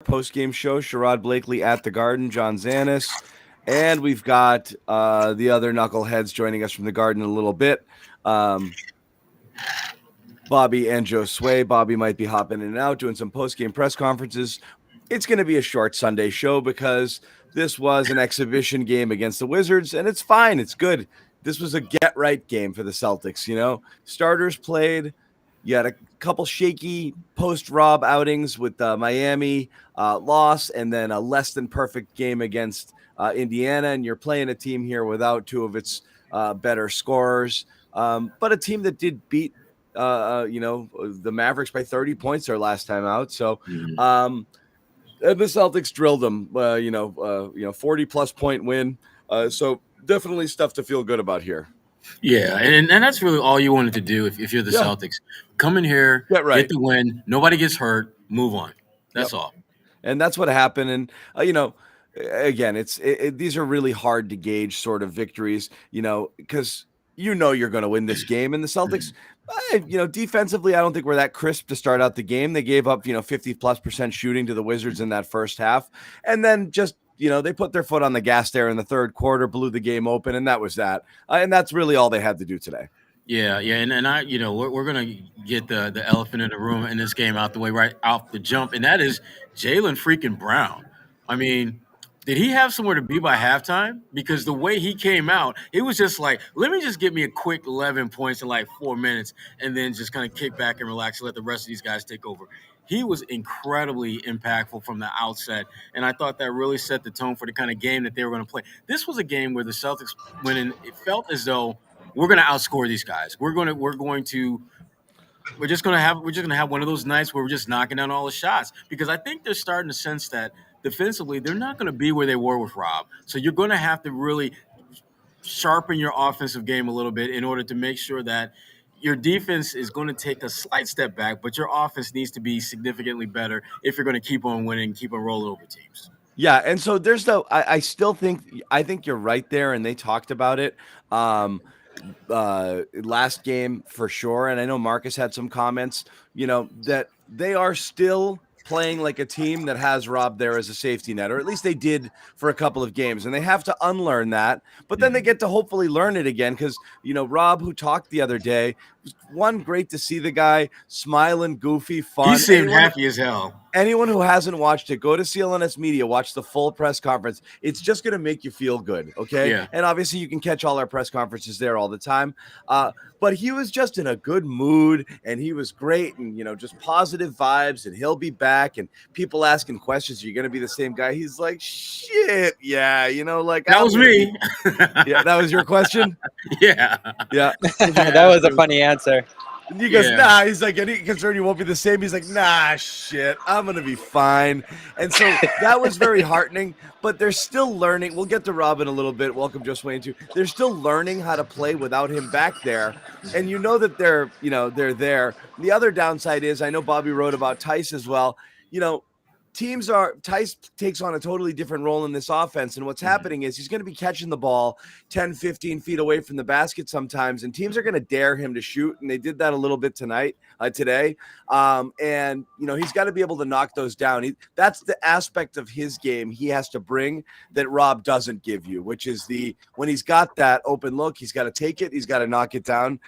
Postgame Show. Sherrod Blakely at the Garden, John Zannis, and we've got the other knuckleheads joining us from the Garden in a little bit. Bobby and Josue. Bobby might be hopping in and out doing some postgame press conferences. It's going to be a short Sunday show because this was an exhibition game against the Wizards, and it's fine. It's good. This was a get-right game for the Celtics, Starters played. You had a couple shaky post-Rob outings with Miami loss and then a less-than-perfect game against Indiana, and you're playing a team here without two of its better scorers, but a team that did beat the Mavericks by 30 points their last time out. So the Celtics drilled them, 40-plus point win. So definitely stuff to feel good about here. Yeah, and that's really all you wanted to do if you're the Celtics. Come in here, get the win. Nobody gets hurt. Move on. That's all. And that's what happened. And, again, these are really hard to gauge sort of victories, because you're going to win this game. And the Celtics, defensively, I don't think we're that crisp to start out the game. They gave up, 50+% shooting to the Wizards in that first half. And then just, they put their foot on the gas there in the third quarter, blew the game open, and that was that. And that's really all they had to do today. Yeah, and I, we're gonna get the elephant in the room in this game out the way right off the jump, and that is Jaylen freaking Brown. I mean, did he have somewhere to be by halftime? Because the way he came out, it was just like, let me just get me a quick 11 points in like 4 minutes, and then just kind of kick back and relax and let the rest of these guys take over. He was incredibly impactful from the outset, and I thought that really set the tone for the kind of game that they were going to play. This was a game where the Celtics went in. It felt as though we're going to outscore these guys. We're just going to have one of those nights where we're just knocking down all the shots, because I think they're starting to sense that defensively they're not going to be where they were with Rob. So you're going to have to really sharpen your offensive game a little bit in order to make sure that your defense is going to take a slight step back, but your offense needs to be significantly better if you're going to keep on winning, keep on rolling over teams. Yeah, and so I think you're right there, and they talked about it last game for sure. And I know Marcus had some comments, that they are still playing like a team that has Rob there as a safety net, or at least they did for a couple of games, and they have to unlearn that, but then they get to hopefully learn it again. Because, Rob, who talked the other day, was great to see the guy smiling, goofy, fun. He seemed happy as hell. Anyone who hasn't watched it, go to CLNS Media, watch the full press conference. It's just going to make you feel good, okay? Yeah. And obviously you can catch all our press conferences there all the time. But he was just in a good mood, and he was great, and, just positive vibes, and he'll be back. And people asking questions, are you going to be the same guy? He's like, shit, yeah, that was me. Yeah, that was your question? Yeah. That was a funny answer. And he goes, nah. He's like, any concern you won't be the same? He's like, nah, shit, I'm going to be fine. And so that was very heartening, but they're still learning. We'll get to Rob in a little bit. Welcome, Josue, too. They're still learning how to play without him back there. And that they're there. The other downside is, I know Bobby wrote about Tice as well. Tice takes on a totally different role in this offense. And what's happening is he's going to be catching the ball 10, 15 feet away from the basket sometimes. And teams are going to dare him to shoot. And they did that a little bit today. And he's got to be able to knock those down. That's the aspect of his game he has to bring that Rob doesn't give you, which is when he's got that open look, he's got to take it. He's got to knock it down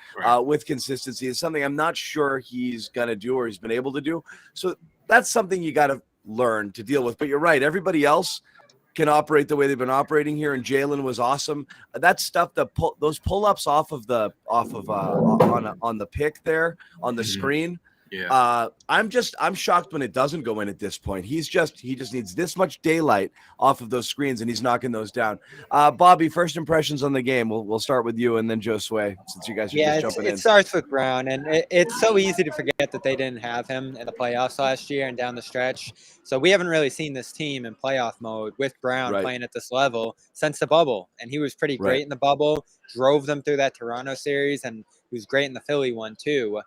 with consistency. It's something I'm not sure he's going to do or he's been able to do. So that's something you got to learn to deal with. But you're right, everybody else can operate the way they've been operating here, and Jaylen was awesome. That stuff, those pull-ups on the pick there on the screen. Yeah. I'm shocked when it doesn't go in at this point. He just needs this much daylight off of those screens, and he's knocking those down. Bobby, first impressions on the game. We'll start with you, and then Josue, since you guys are just jumping in. It starts with Brown, and it's so easy to forget that they didn't have him in the playoffs last year and down the stretch. So we haven't really seen this team in playoff mode with Brown playing at this level since the bubble, and he was pretty great in the bubble. Drove them through that Toronto series, and he was great in the Philly one too.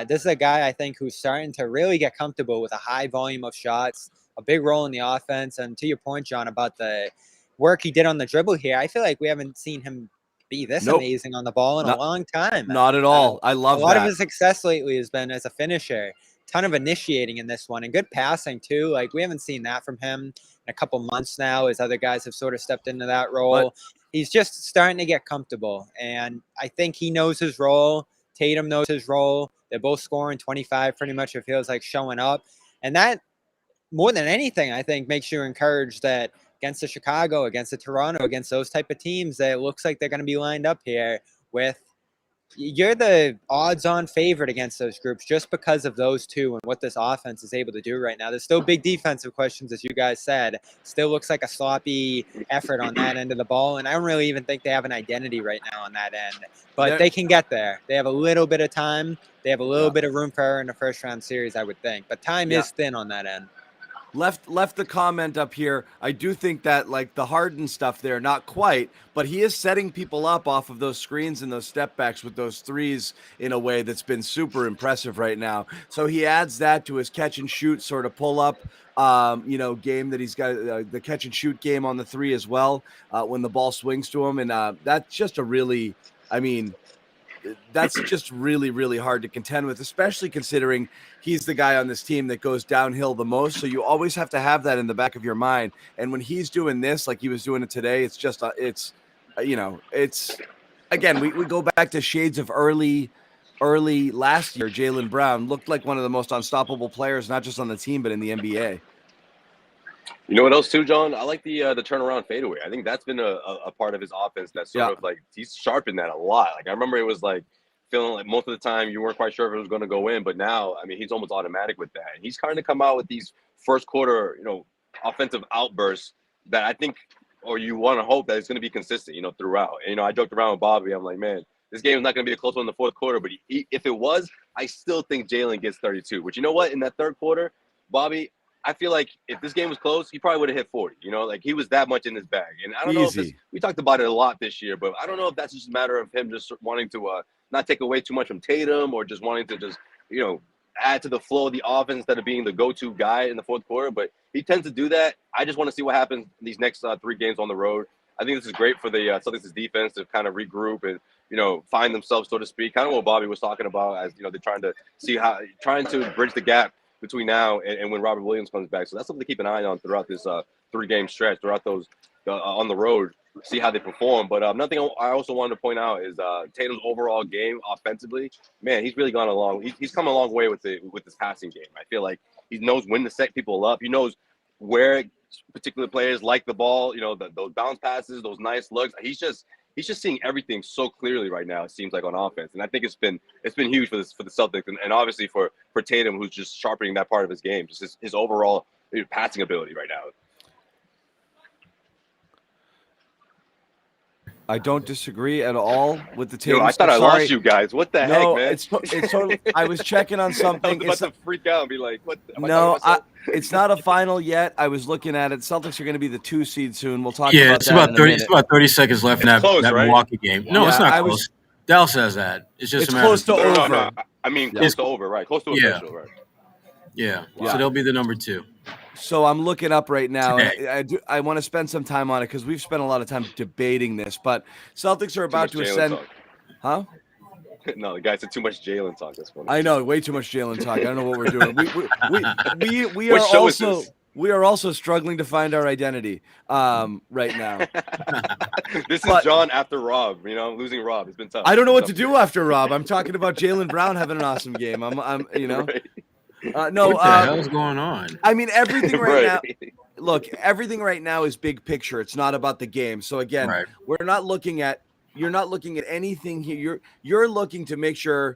This is a guy I think who's starting to really get comfortable with a high volume of shots, a big role in the offense. And to your point, John, about the work he did on the dribble here, I feel like we haven't seen him be this amazing on the ball in a long time. Not at all. I love that. A lot of his success lately has been as a finisher. ton of initiating in this one and good passing too. Like we haven't seen that from him in a couple months now, as other guys have sort of stepped into that role. He's just starting to get comfortable, and I think he knows his role. Tatum knows his role. They're both scoring 25 pretty much, it feels like, showing up. And that, more than anything, I think makes you encouraged that against the Chicago, against the Toronto, against those type of teams, that it looks like they're going to be lined up here with – you're the odds-on favorite against those groups just because of those two and what this offense is able to do right now. There's still big defensive questions, as you guys said. Still looks like a sloppy effort on that end of the ball, and I don't really even think they have an identity right now on that end. But they can get there. They have a little bit of time. They have a little bit of room for error in the first-round series, I would think. But time is thin on that end. Left the comment up here. I do think that, like, the Harden stuff there, not quite, but he is setting people up off of those screens and those step backs with those threes in a way that's been super impressive right now. So he adds that to his catch and shoot sort of pull up, game that he's got, the catch and shoot game on the three as well, when the ball swings to him. And that's just that's just really, really hard to contend with, especially considering he's the guy on this team that goes downhill the most. So you always have to have that in the back of your mind. And when he's doing this, like he was doing it today, it's just, again, we go back to shades of early last year. Jaylen Brown looked like one of the most unstoppable players, not just on the team, but in the NBA. You know what else too, John? I like the turnaround fadeaway. I think that's been a part of his offense that's sort of like he's sharpened that a lot. Like I remember it was like feeling like most of the time you weren't quite sure if it was going to go in, but now I mean he's almost automatic with that. And he's kind of come out with these first quarter, offensive outbursts that I think, or you want to hope that it's going to be consistent, throughout. And, I joked around with Bobby. I'm like, man, this game is not going to be a close one in the fourth quarter, but if it was, I still think Jaylen gets 32. But you know what? In that third quarter, Bobby, I feel like if this game was close, he probably would have hit 40. Like he was that much in his bag. And I don't know if we talked about it a lot this year, but I don't know if that's just a matter of him just wanting to not take away too much from Tatum or just wanting to just, add to the flow of the offense instead of being the go-to guy in the fourth quarter. But he tends to do that. I just want to see what happens in these next 3 games on the road. I think this is great for the Celtics' defense to kind of regroup and, find themselves, so to speak. Kind of what Bobby was talking about as, they're trying to bridge the gap between now and when Robert Williams comes back. So that's something to keep an eye on throughout this 3-game stretch, throughout those on the road, see how they perform. But another thing I also wanted to point out is Tatum's overall game offensively. Man, he's really gone along. He's come a long way with this passing game. I feel like he knows when to set people up. He knows where particular players like the ball, those bounce passes, those nice looks. He's just seeing everything so clearly right now, it seems like, on offense. And I think it's been huge for the Celtics and obviously for Tatum, who's just sharpening that part of his game, just his overall passing ability right now. I don't disagree at all with the Tatum. I thought I lost you guys. What the heck, man? It's totally. I was checking on something. I was about to freak out and be like, "What?" It's not a final yet. I was looking at it. Celtics are going to be the 2 seed soon. We'll talk about that. It's about 30. It's about 30 seconds left in that Milwaukee game. No, it's not close. Dallas says that. It's just it's close to over. No. I mean, close to over, right? Close to official, right? Yeah. So they'll be the number 2. So I'm looking up right now. I want to spend some time on it because we've spent a lot of time debating this. But Celtics are about to ascend. Huh? No, the guy said too much Jaylen talk. That's funny. I know, way too much Jaylen talk. I don't know what we're doing. We are also struggling to find our identity right now. This is John after Rob. Losing Rob. It's been tough. I don't know what to do after Rob. I'm talking about Jaylen Brown having an awesome game. I'm. What the hell is going on? I mean, everything right now. Look, everything right now is big picture. It's not about the game. So again, we're not looking at. You're not looking at anything here. You're looking to make sure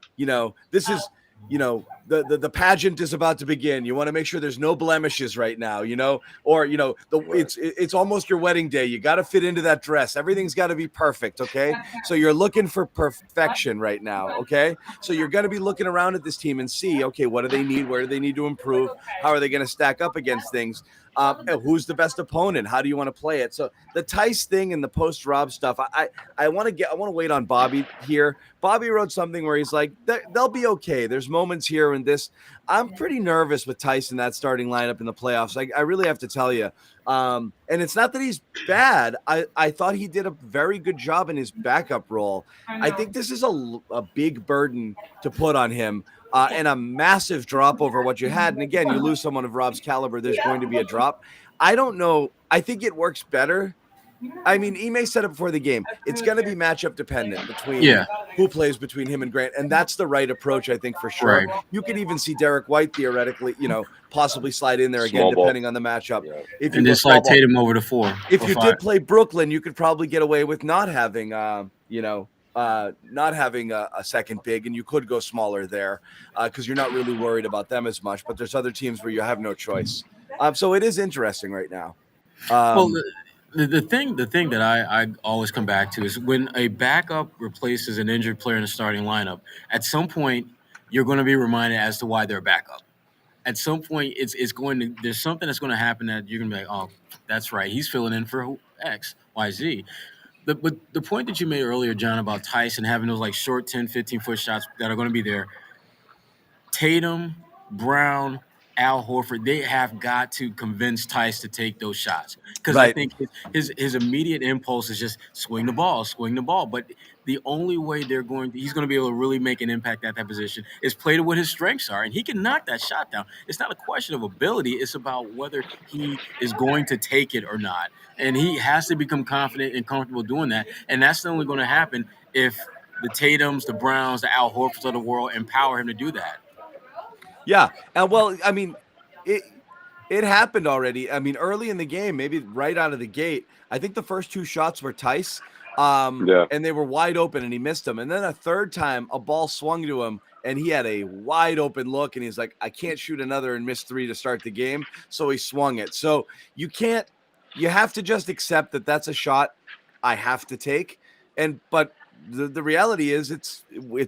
this is. The pageant is about to begin. You want to make sure there's no blemishes right now, it's almost your wedding day. You got to fit into that dress. Everything's got to be perfect. Okay. So you're looking for perfection right now. Okay. So you're going to be looking around at this team and see, okay, what do they need? Where do they need to improve? How are they going to stack up against things? Who's the best opponent? How do you want to play it? So the Tice thing and the post Rob stuff, I want to wait on Bobby here. Bobby wrote something where he's like, they'll be okay. There's moments here in this. I'm pretty nervous with Tyson, that starting lineup in the playoffs. I really have to tell you. And it's not that he's bad. I thought he did a very good job in his backup role. I think this is a big burden to put on him. and a massive drop over what you had. And again, you lose someone of Rob's caliber, there's going to be a drop. I don't know. I think it works better. I mean, Ime said it before the game. It's going to be matchup dependent between who plays between him and Grant. And that's the right approach, I think, for sure. Right. You could even see Derek White theoretically, possibly slide in there again, depending on the matchup. Yeah. If and you just slide Tatum over to 4. If you 5. did play Brooklyn, you could probably get away with not having, not having a second big, and you could go smaller there because you're not really worried about them as much. But there's other teams where you have no choice. So it is interesting right now. Well, the thing that I always come back to is when a backup replaces an injured player in the starting lineup, at some point you're going to be reminded as to why they're backup. At some point, there's something that's going to happen that you're going to be like, oh, that's right, he's filling in for X, Y, Z. But the point that you made earlier, John, about Tyson having those like short 10, 15-foot shots that are going to be there, Tatum, Brown, Al Horford, they have got to convince Tice to take those shots because I think his immediate impulse is just swing the ball. But the only way he's going to be able to really make an impact at that position is play to what his strengths are, and he can knock that shot down. It's not a question of ability; it's about whether he is going to take it or not, and he has to become confident and comfortable doing that. And that's only going to happen if the Tatums, the Browns, the Al Horfords of the world empower him to do that. Yeah. Well, I mean, it happened already. I mean, early in the game, maybe right out of the gate, I think the first 2 shots were Tice, and they were wide open, and he missed them. And then a third time, a ball swung to him, and he had a wide open look, and he's like, I can't shoot another and miss 3 to start the game. So he swung it. So you have to just accept that that's a shot I have to take. But the reality is it's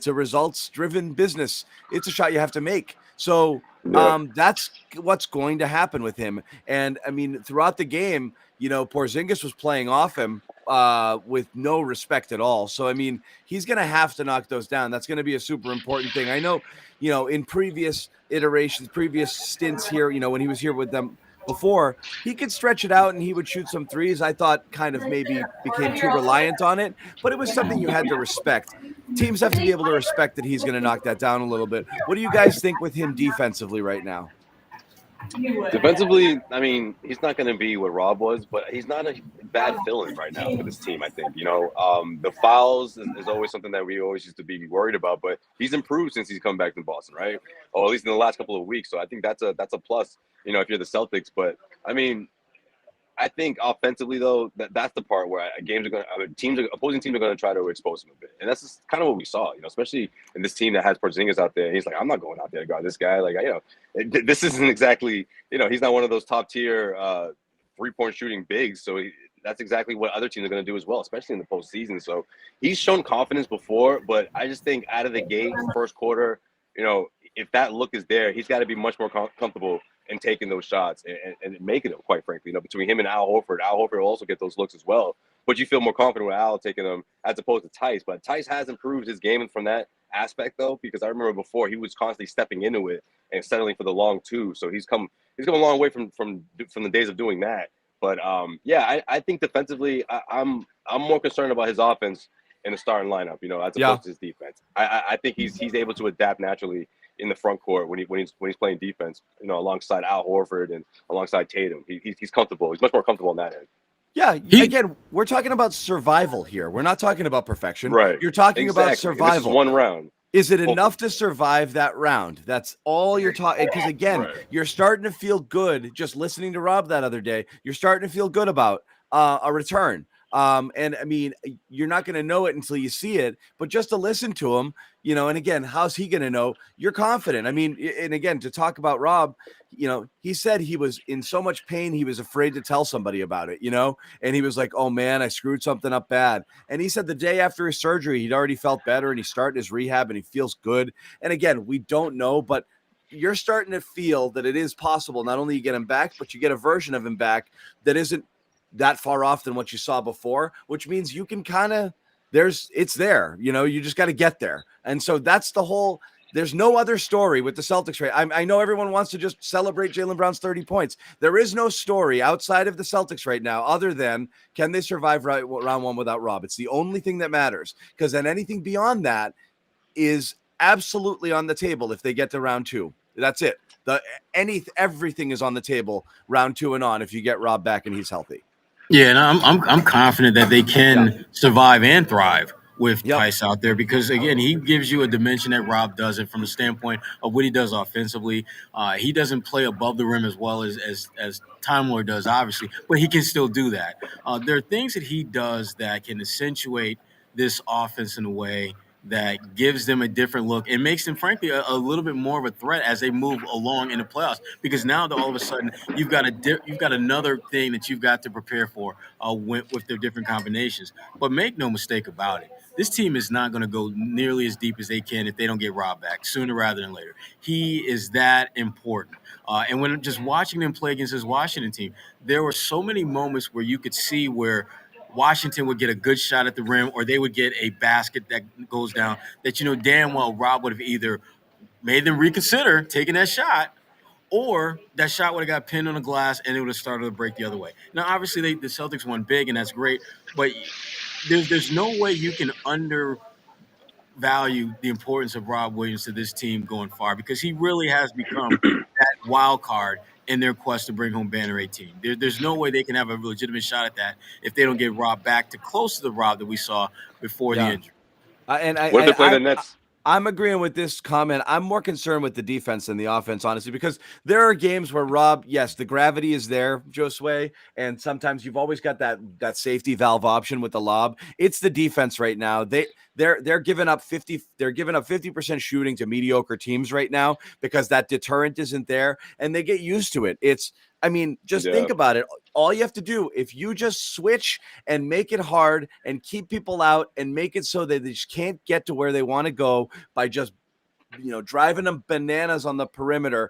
a results-driven business. It's a shot you have to make. So that's what's going to happen with him. And I mean, throughout the game, Porzingis was playing off him with no respect at all. So, I mean, he's going to have to knock those down. That's going to be a super important thing. I know, in previous iterations, previous stints here, when he was here with them before, he could stretch it out and he would shoot some threes. I thought kind of maybe became too reliant on it, but it was something you had to respect. Teams have to be able to respect that he's going to knock that down a little bit. What do you guys think with him defensively right now? Defensively, I mean, he's not going to be what Rob was, but he's not a bad fill-in right now for this team, I think. The fouls is always something that we always used to be worried about, but he's improved since he's come back to Boston, right? Or at least in the last couple of weeks. So I think that's a plus, if you're the Celtics. But, I mean, I think offensively, though, that's the part where opposing teams are going to try to expose him a bit. And that's just kind of what we saw, especially in this team that has Porzingis out there. He's like, I'm not going out there to guard this guy. Like, this isn't exactly, he's not one of those top tier 3-point shooting bigs. So that's exactly what other teams are going to do as well, especially in the postseason. So he's shown confidence before, but I just think out of the gate, first quarter, if that look is there, he's got to be much more comfortable and taking those shots and making them, quite frankly. Between him and Al Horford will also get those looks as well. But you feel more confident with Al taking them as opposed to Tice. But Tice has improved his game from that aspect, though, because I remember before he was constantly stepping into it and settling for the long 2. So he's come a long way from the days of doing that. But I think defensively, I'm more concerned about his offense in the starting lineup, as opposed to his defense. I think he's able to adapt naturally in the front court when he's playing defense, alongside Al Horford and alongside Tatum. He's comfortable. He's much more comfortable on that end. Yeah, again, we're talking about survival here. We're not talking about perfection. Right. You're talking about survival. This is one round. Is it enough to survive that round? That's all you're talking. Because again, you're starting to feel good just listening to Rob that other day. You're starting to feel good about a return. And I mean, you're not going to know it until you see it, but just to listen to him, and again, how's he going to know? You're confident. I mean, and again, to talk about Rob, he said he was in so much pain, he was afraid to tell somebody about it, and he was like, oh man, I screwed something up bad. And he said the day after his surgery, he'd already felt better and he started his rehab and he feels good. And again, we don't know, but you're starting to feel that it is possible. Not only you get him back, but you get a version of him back that isn't that far off than what you saw before, which means you can it's there, you just got to get there. And so that's there's no other story with the Celtics, right? I know everyone wants to just celebrate Jaylen Brown's 30 points. There is no story outside of the Celtics right now, other than can they survive round 1 without Rob? It's the only thing that matters, because then anything beyond that is absolutely on the table if they get to round 2. That's it. Everything is on the table round 2 and on if you get Rob back and he's healthy. Yeah, and I'm confident that they can survive and thrive with Tice out there because again, he gives you a dimension that Rob doesn't from the standpoint of what he does offensively. He doesn't play above the rim as well as Time Lord does, obviously, but he can still do that. There are things that he does that can accentuate this offense in a way that gives them a different look and makes them, frankly, a little bit more of a threat as they move along in the playoffs. Because now, all of a sudden, you've got another thing that you've got to prepare for with their different combinations. But make no mistake about it, this team is not going to go nearly as deep as they can if they don't get Rob back sooner rather than later. He is that important. And when just watching them play against this Washington team, there were so many moments where you could see where Washington would get a good shot at the rim or they would get a basket that goes down that damn well Rob would have either made them reconsider taking that shot or that shot would have got pinned on the glass and it would have started to break the other way. Now, obviously, the Celtics won big and that's great, but there's no way you can undervalue the importance of Rob Williams to this team going far because he really has become that wild card in their quest to bring home Banner 18. There's no way they can have a legitimate shot at that if they don't get Rob back to close to the Rob that we saw before the injury. What if they play the Nets? I'm agreeing with this comment. I'm more concerned with the defense than the offense, honestly, because there are games where Rob, yes, the gravity is there, Josue, and sometimes you've always got that safety valve option with the lob. It's the defense right now. They're giving up 50% shooting to mediocre teams right now because that deterrent isn't there, and they get used to it. Think about it. All you have to do, if you just switch and make it hard and keep people out and make it so that they just can't get to where they want to go by just driving them bananas on the perimeter,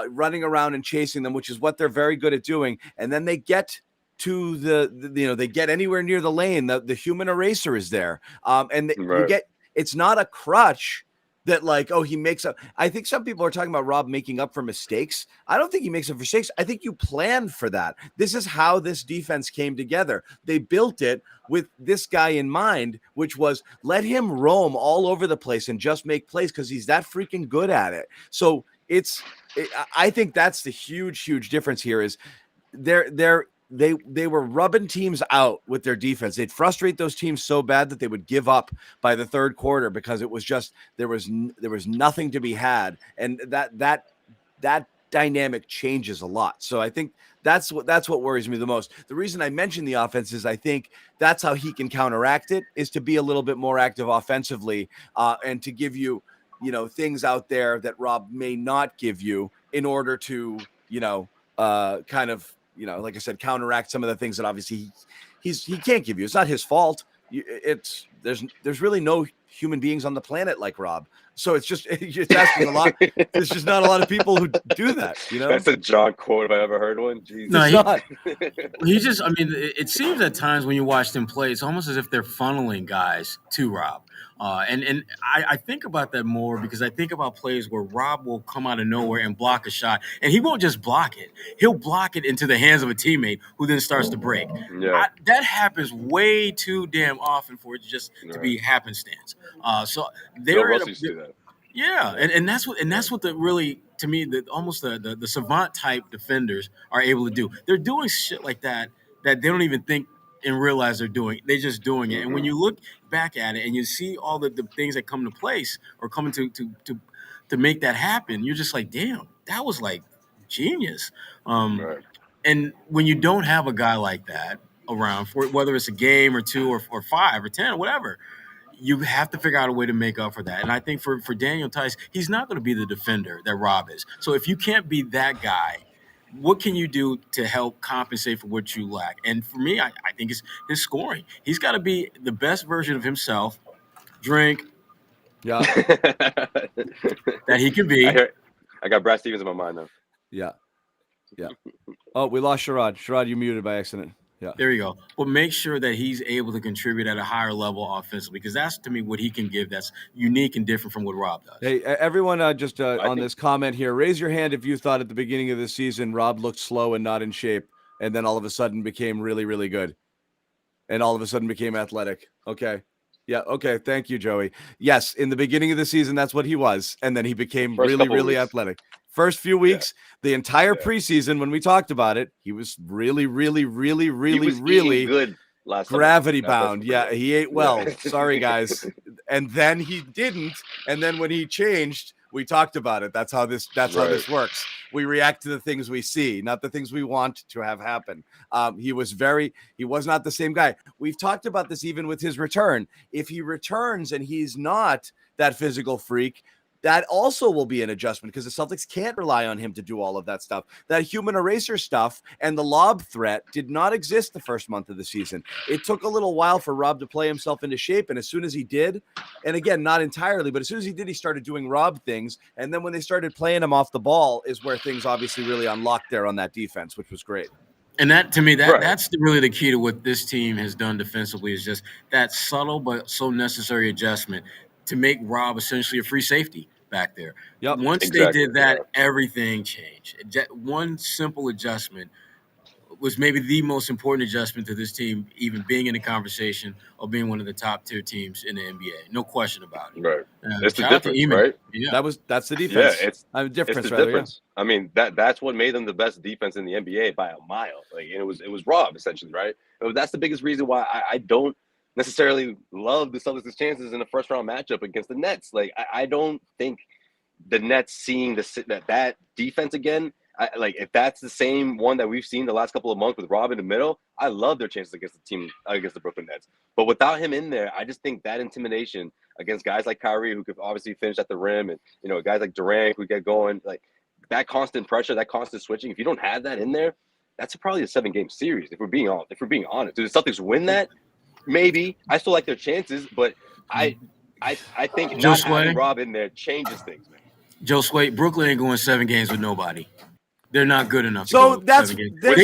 running around and chasing them, which is what they're very good at doing, and then they get to they get anywhere near the lane, the human eraser is there, you get, it's not a crutch that he makes up. I think some people are talking about Rob making up for mistakes. I don't think he makes up for mistakes. I think you planned for that. This is how this defense came together. They built it with this guy in mind, which was let him roam all over the place and just make plays because he's that freaking good at it. So I think that's the huge difference here is they were rubbing teams out with their defense. They'd frustrate those teams so bad that they would give up by the third quarter because it was just there was nothing to be had, and that dynamic changes a lot. So I think that's what worries me the most. The reason I mentioned the offense is I think that's how he can counteract it, is to be a little bit more active offensively, and to give you things out there that Rob may not give you in order to kind of like I said, counteract some of the things that obviously he can't give you. It's not his fault. There's really no human beings on the planet like Rob. So it's asking a lot. There's just not a lot of people who do that. That's a John quote if I ever heard one. Jesus. No, it seems at times when you watch them play, it's almost as if they're funneling guys to Rob. And I think about that more because I think about plays where Rob will come out of nowhere and block a shot, and he won't just block it. He'll block it into the hands of a teammate who then starts to break. Yeah. That happens way too damn often for it just to be happenstance. So they're and that's what the really, to me, almost the savant type defenders are able to do. They're doing shit like that they don't even think and realize they're doing. They're just doing it. And when you look back at it and you see all the things that come to place or come to make that happen, you're just like, damn, that was like genius. And when you don't have a guy like that around, for whether it's a game or two or 5 or 10 or whatever, you have to figure out a way to make up for that. And I think for Daniel Tice, he's not going to be the defender that Rob is. So if you can't be that guy, what can you do to help compensate for what you lack? And for me, I think it's his scoring. He's got to be the best version of himself, that he can be. I got Brad Stevens in my mind, though. Yeah. Oh, we lost Sherrod. Sherrod, you muted by accident. Yeah. There you go. But make sure that he's able to contribute at a higher level offensively, because that's, to me, what he can give that's unique and different from what Rob does. Hey, everyone, this comment here, raise your hand if you thought at the beginning of the season Rob looked slow and not in shape, and then all of a sudden became really, really good, and all of a sudden became athletic. Okay. Yeah. Okay. Thank you, Joey. Yes. In the beginning of the season, that's what he was. And then he became First really, couple really weeks. athletic. First few weeks, the entire Yeah. preseason, when we talked about it, he was really, really, really, He really, was really eating good last summer. gravity That's bound. for Yeah. sure. He ate well. Yeah. Sorry, guys. And then he didn't. And then when he changed, we talked about it. That's how this works. We react to the things we see, not the things we want to have happen. He was not the same guy. We've talked about this even with his return. If he returns and he's not that physical freak, that also will be an adjustment because the Celtics can't rely on him to do all of that stuff. That human eraser stuff and the lob threat did not exist the first month of the season. It took a little while for Rob to play himself into shape. And as soon as he did, and again, not entirely, but as soon as he did, he started doing Rob things. And then when they started playing him off the ball is where things obviously really unlocked there on that defense, which was great. And that, to me, that's really the key to what this team has done defensively is just that subtle but so necessary adjustment to make Rob essentially a free safety back there. Yep. Once they did that, everything changed. One simple adjustment was maybe the most important adjustment to this team, even being in the conversation of being one of the top tier teams in the NBA. No question about it. Right. It's the difference, right? Yeah. That's the defense. Yeah, it's the difference. Yeah. I mean, that's what made them the best defense in the NBA by a mile. Like, and it was Rob, essentially, right? That's the biggest reason why I don't necessarily love the Celtics' chances in the first round matchup against the Nets. Like, I don't think the Nets seeing that defense again, if that's the same one that we've seen the last couple of months with Rob in the middle, I love their chances against the Brooklyn Nets. But without him in there, I just think that intimidation against guys like Kyrie, who could obviously finish at the rim, and guys like Durant who get going, like that constant pressure, that constant switching. If you don't have that in there, that's probably a 7-game series. If we're being honest, do the Celtics win that? Maybe. I still like their chances, but I think not having Rob in there changes things, man. Josue, Brooklyn ain't going 7 games with nobody. They're not good enough. So that's they're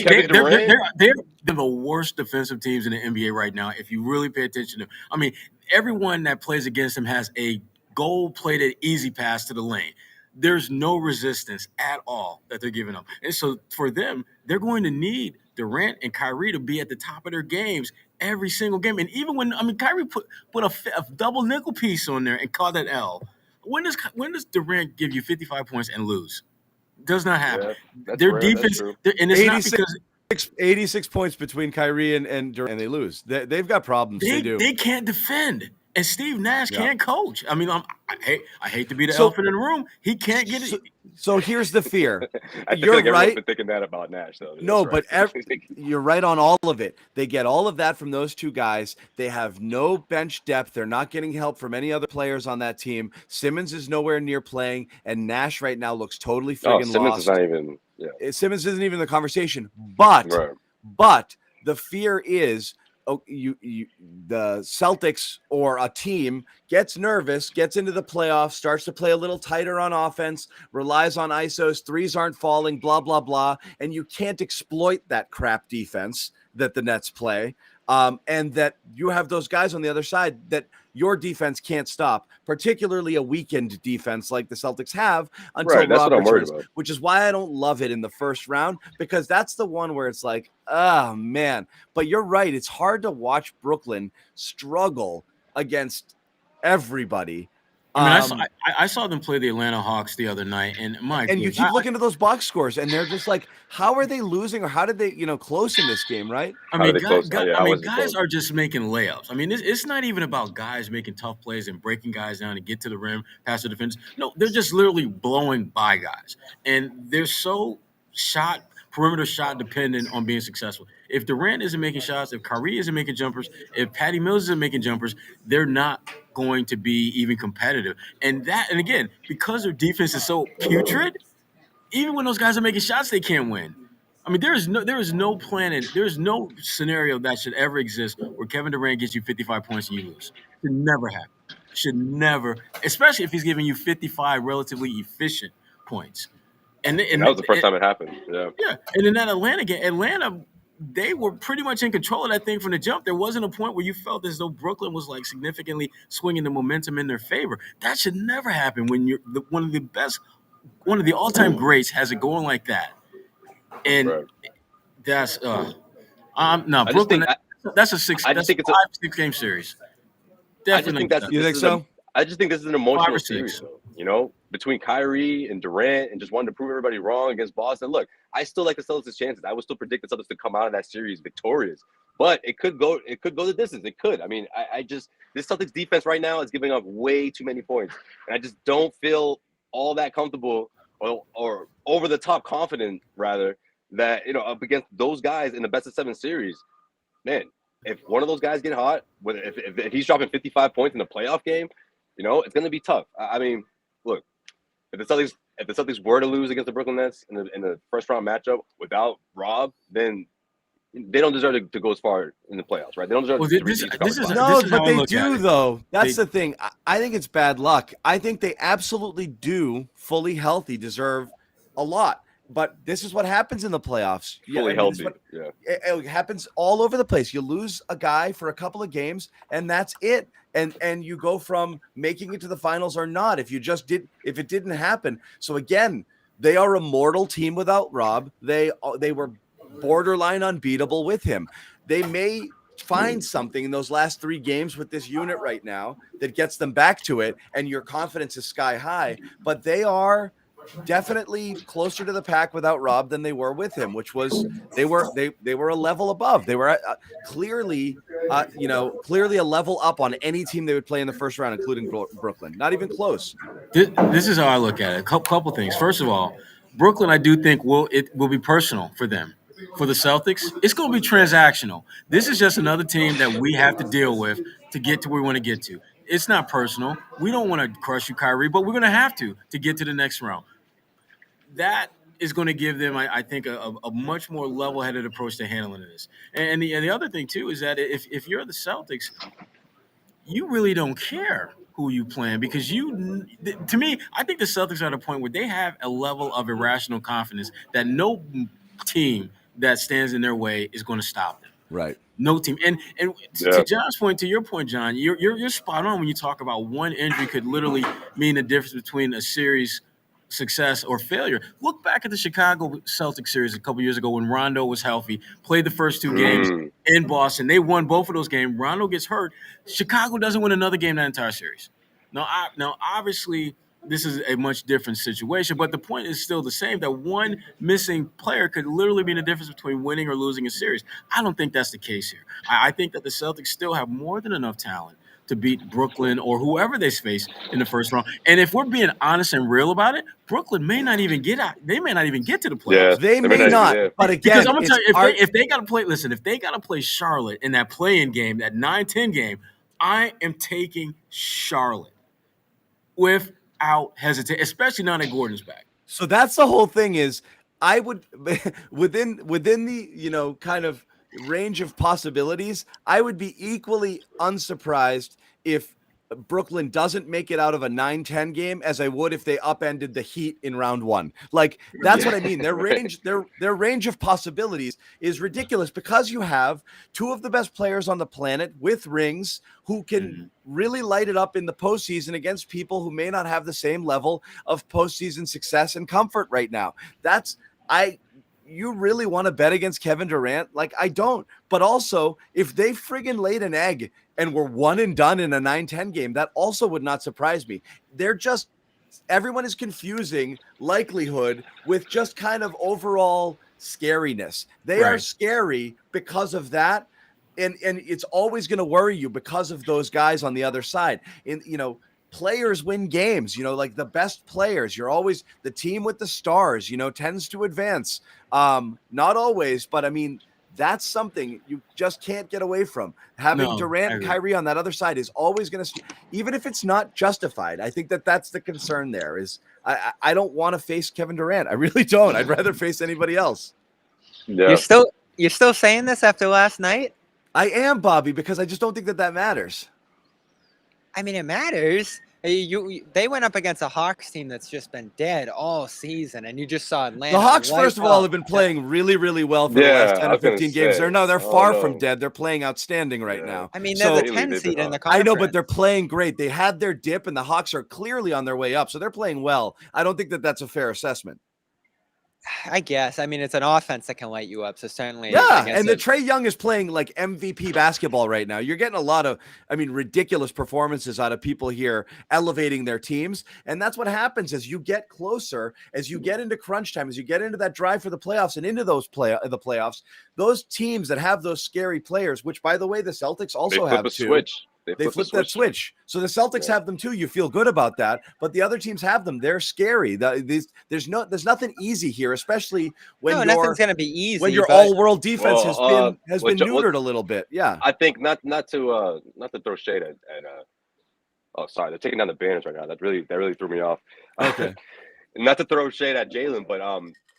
the worst defensive teams in the NBA right now. If you really pay attention to them, I mean, everyone that plays against them has a gold-plated easy pass to the lane. There's no resistance at all that they're giving up, and so for them, they're going to need Durant and Kyrie to be at the top of their games every single game. And even when Kyrie put a double nickel piece on there and caught that L. When does Durant give you 55 points and lose? Does not happen. Yeah, their defense, and it's 86, not because 86 points between Kyrie and Durant, and they lose. They've got problems. They can't defend, and Steve Nash can't coach. I mean, I hate to be the elephant in the room. He can't get it. So here's the fear. You're right. Been thinking that about Nash, though. No, right. But you're right on all of it. They get all of that from those two guys. They have no bench depth. They're not getting help from any other players on that team. Simmons is nowhere near playing, and Nash right now looks totally friggin' Simmons lost. Is not even. Yeah. Simmons isn't even in the conversation. But the fear is. The Celtics or a team gets nervous, gets into the playoffs, starts to play a little tighter on offense, relies on ISOs, threes aren't falling, blah, blah, blah. And you can't exploit that crap defense that the Nets play. And that you have those guys on the other side that your defense can't stop, particularly a weakened defense like the Celtics have until Rob returns, which is why I don't love it in the first round, because that's the one where it's like, oh, man. But you're right. It's hard to watch Brooklyn struggle against everybody. I saw them play the Atlanta Hawks the other night, and you keep looking at those box scores, and they're just like, how are they losing, or how did they, close in this game, right? Guys are just making layups. I mean, it's not even about guys making tough plays and breaking guys down to get to the rim, past the defense. No, they're just literally blowing by guys, and they're so perimeter shot dependent on being successful. If Durant isn't making shots, if Kyrie isn't making jumpers, if Patty Mills isn't making jumpers, they're not going to be even competitive. And again, because their defense is so putrid, even when those guys are making shots, they can't win. I mean, there is no planet, there is no scenario that should ever exist where Kevin Durant gets you 55 points and you lose. It should never happen. Should never, especially if he's giving you 55 relatively efficient points. And that was the first time it happened. Yeah. And in that Atlanta game, they were pretty much in control of that thing from the jump. There wasn't a point where you felt as though Brooklyn was like significantly swinging the momentum in their favor. That should never happen when you're one of the all-time greats has it going like that. And that's Brooklyn. That's a 6-game series. Definitely. You think so? I just think this is an emotional series, though. You know, between Kyrie and Durant, and just wanting to prove everybody wrong against Boston. Look, I still like the Celtics' chances. I would still predict the Celtics to come out of that series victorious. But it could go the distance. It could. I mean, I just this Celtics defense right now is giving up way too many points, and I just don't feel all that comfortable or over the top confident, rather, that up against those guys in the best of 7 series. Man, if one of those guys get hot, if he's dropping 55 points in a playoff game, it's going to be tough. I mean, look, if the Celtics were to lose against the Brooklyn Nets in the first round matchup without Rob, then they don't deserve to go as far in the playoffs, right? They don't deserve to reach but they do, though. That's the thing. I think it's bad luck. I think they absolutely do, fully healthy, deserve a lot. But this is what happens in the playoffs. Fully healthy. It happens all over the place. You lose a guy for a couple of games, and that's it. And you go from making it to the finals or not if it didn't happen. So again, they are a mortal team without Rob. They were borderline unbeatable with him. They may find something in those last 3 games with this unit right now that gets them back to it, and your confidence is sky high. But they are definitely closer to the pack without Rob than they were with him, which was they were a level above. They were clearly a level up on any team they would play in the first round, including Brooklyn. Not even close. This is how I look at it. A couple things. First of all, Brooklyn, I do think will be personal for them. For the Celtics, it's going to be transactional. This is just another team that we have to deal with to get to where we want to get to. It's not personal. We don't want to crush you, Kyrie, but we're going to have to get to the next round. That is going to give them, I think, a much more level-headed approach to handling this. And the other thing, too, is that if you're the Celtics, you really don't care who you plan because to me, I think the Celtics are at a point where they have a level of irrational confidence that no team that stands in their way is going to stop them. Right. No team. And to John's point, to your point, John, you're spot on when you talk about one injury could literally mean the difference between a series success or failure. Look back at the Chicago Celtics series a couple years ago when Rondo was healthy, played the first 2 games in Boston. They won both of those games. Rondo gets hurt. Chicago doesn't win another game that entire series. Now, obviously, this is a much different situation, but the point is still the same, that one missing player could literally be the difference between winning or losing a series. I don't think that's the case here. I think that the Celtics still have more than enough talent to beat Brooklyn or whoever they face in the first round. And if we're being honest and real about it, Brooklyn may not even get out. They may not even get to the playoffs. Yeah, they may not. But again, because I'm gonna tell you, if they got to play, if they got to play Charlotte in that play-in game, that 9-10 game, I am taking Charlotte without hesitation, especially now that Gordon's back. So that's the whole thing. Is I would within the kind of range of possibilities, I would be equally unsurprised if Brooklyn doesn't make it out of a 9-10 game as I would if they upended the Heat in round 1. Like, that's what I mean. Their range of possibilities is ridiculous because you have 2 of the best players on the planet with rings who can really light it up in the postseason against people who may not have the same level of postseason success and comfort right now. You really want to bet against Kevin Durant? Like, I don't. But also, if they friggin' laid an egg and were 1 and done in a 9-10 game, that also would not surprise me. Everyone is confusing likelihood with just kind of overall scariness. They are scary because of that. And it's always going to worry you because of those guys on the other side. Players win games, like the best players. You're always the team with the stars, tends to advance. Not always, but I mean, that's something you just can't get away from. Having Durant and Kyrie on that other side is always going to, even if it's not justified. I think that's the concern there is I don't want to face Kevin Durant. I really don't. I'd rather face anybody else. Yeah. You're still saying this after last night? I am, Bobby, because I just don't think that matters. I mean, it matters. They went up against a Hawks team that's just been dead all season, and you just saw Atlanta. The Hawks, first of all, have been playing really, really well for the last 10 or 15 games. They're far from dead. They're playing outstanding right now. I mean, they're the 10 seed in the conference. I know, but they're playing great. They had their dip, and the Hawks are clearly on their way up, so they're playing well. I don't think that that's a fair assessment. I guess. I mean, it's an offense that can light you up, so certainly. Yeah, and the Trae Young is playing like MVP basketball right now. You're getting a lot of, ridiculous performances out of people here elevating their teams, and that's what happens as you get closer, as you get into crunch time, as you get into that drive for the playoffs and into those the playoffs. Those teams that have those scary players, which by the way, the Celtics also have too. Switch. They flip that switch. So the Celtics have them too. You feel good about that, but the other teams have them. They're scary. There's nothing easy here, especially when nothing's going to be easy. When your all-world defense has been neutered a little bit. Yeah, I think not to throw shade at oh, sorry, they're taking down the banners right now. That really threw me off. Okay. Not to throw shade at Jalen, but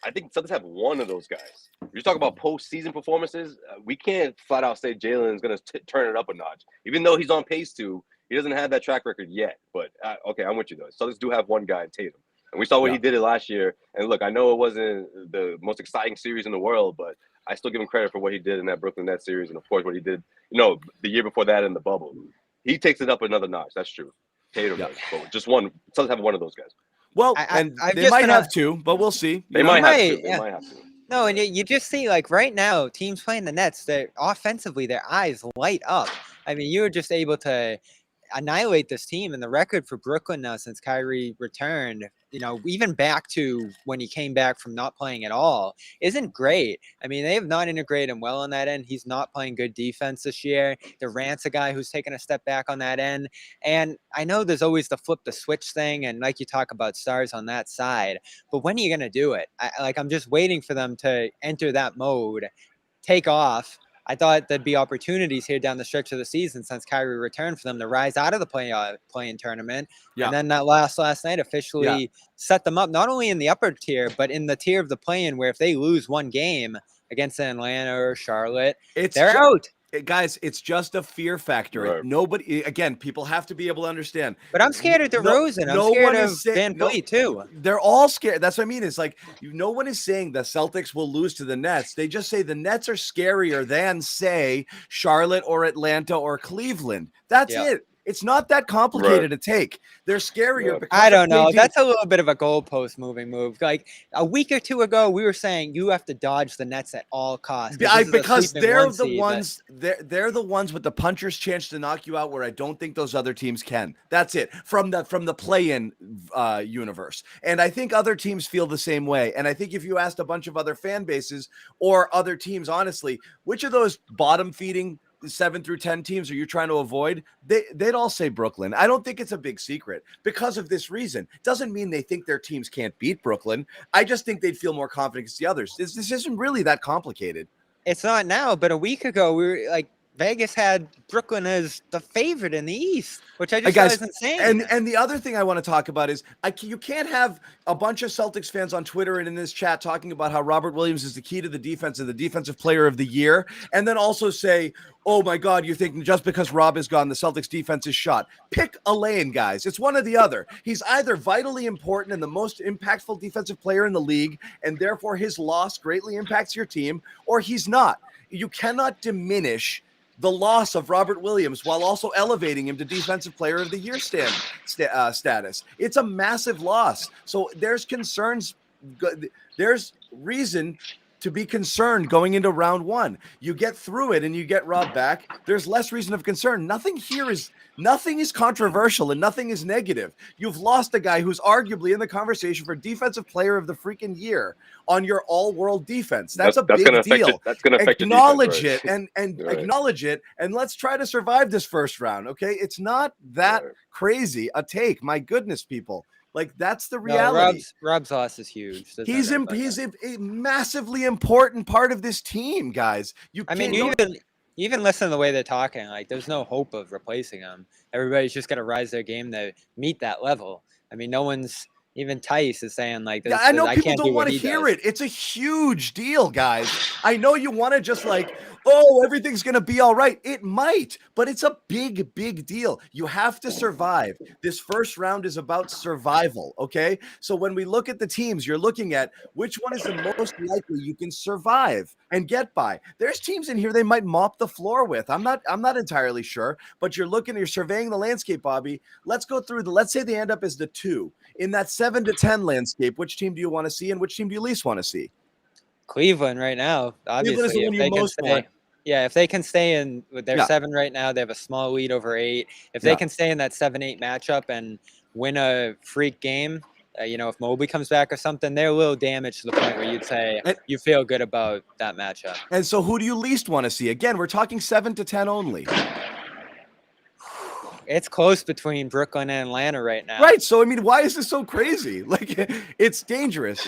I think Celtics have one of those guys. You talk about postseason performances. We can't flat out say Jalen is going to turn it up a notch, even though he's on pace to. He doesn't have that track record yet. But okay, I'm with you though. Celtics do have one guy, Tatum, and we saw what he did it last year. And look, I know it wasn't the most exciting series in the world, but I still give him credit for what he did in that Brooklyn Nets series, and of course what he did, the year before that in the bubble. He takes it up another notch. That's true. Tatum does, but just one. Celtics have one of those guys. Well, they might have two, but we'll see. They might have to. They might have to. No, and you just see, like, right now, teams playing the Nets, they're offensively, their eyes light up. I mean, you were just able to annihilate this team, and the record for Brooklyn now since Kyrie returned, even back to when he came back from not playing at all, isn't great. I mean, they have not integrated him well on that end. He's not playing good defense this year. Durant's a guy who's taken a step back on that end. And I know there's always the flip the switch thing, and like you talk about stars on that side, but when are you going to do it? I'm just waiting for them to enter that mode, take off. I thought there'd be opportunities here down the stretch of the season since Kyrie returned for them to rise out of the play-in tournament. Yeah. And then that last night officially set them up, not only in the upper tier, but in the tier of the play-in where if they lose one game against Atlanta or Charlotte, they're out. Guys, it's just a fear factor. Right. Nobody, again, people have to be able to understand. But I'm scared of DeRozan. I'm scared of Van Vliet too. They're all scared. That's what I mean. It's like no one is saying the Celtics will lose to the Nets. They just say the Nets are scarier than, say, Charlotte or Atlanta or Cleveland. That's it. It's not that complicated to take. They're scarier. Because I don't know. That's a little bit of a goalpost moving move. Like a week or two ago, we were saying you have to dodge the Nets at all costs. Because they're the ones. They're the ones with the puncher's chance to knock you out, where I don't think those other teams can. That's it from the play-in universe. And I think other teams feel the same way. And I think if you asked a bunch of other fan bases or other teams, honestly, which of those bottom-feeding 7 through 10 teams are you trying to avoid? They'd all say Brooklyn. I don't think it's a big secret because of this reason. Doesn't mean they think their teams can't beat Brooklyn. I just think they'd feel more confident against the others. This isn't really that complicated. It's not now, but a week ago we were like, Vegas had Brooklyn as the favorite in the East, which I just thought was insane. And the other thing I want to talk about is you can't have a bunch of Celtics fans on Twitter and in this chat talking about how Robert Williams is the key to the defense and the defensive player of the year, and then also say, oh my God, you're thinking just because Rob is gone, the Celtics defense is shot. Pick a lane, guys. It's one or the other. He's either vitally important and the most impactful defensive player in the league, and therefore his loss greatly impacts your team, or he's not. You cannot diminish the loss of Robert Williams while also elevating him to defensive player of the year status. It's a massive loss. So there's concerns. There's reason to be concerned going into round one. You get through it and you get Rob back. There's less reason of concern. Nothing is controversial and nothing is negative. You've lost a guy who's arguably in the conversation for defensive player of the freaking year on your all-world defense. That's a big deal. That's going to affect acknowledge your defense, right? and right. Acknowledge it, and let's try to survive this first round. Okay, it's not that crazy a take. My goodness, people. Like, that's the reality. No, Rob's loss is huge. He's a massively important part of this team, guys. You even listen to the way they're talking. Like, there's no hope of replacing him. Everybody's just got to rise their game to meet that level. I mean, no one's. Even Tice is saying like this. Yeah, I know people don't want to hear it. It's a huge deal, guys. I know you want to just like, oh, everything's going to be all right. It might, but it's a big, big deal. You have to survive. This first round is about survival, okay? So when we look at the teams, you're looking at which one is the most likely you can survive and get by. There's teams in here they might mop the floor with. I'm not entirely sure, but you're surveying the landscape, Bobby. Let's go through let's say they end up as the 2. in that 7-10 landscape, which team do you want to see and which team do you least want to see? Cleveland right now, obviously. Cleveland is the one you most want. Yeah, if they can stay in with their Yeah. 7 right now, they have a small lead over 8. If they can stay in that 7-8 matchup and win a freak game, if Mobley comes back or something, they're a little damaged to the point where you'd say you feel good about that matchup. And so who do you least want to see? Again, we're talking 7-10 only. It's close between Brooklyn and Atlanta right now. Right. So, I mean, why is this so crazy? Like, it's dangerous.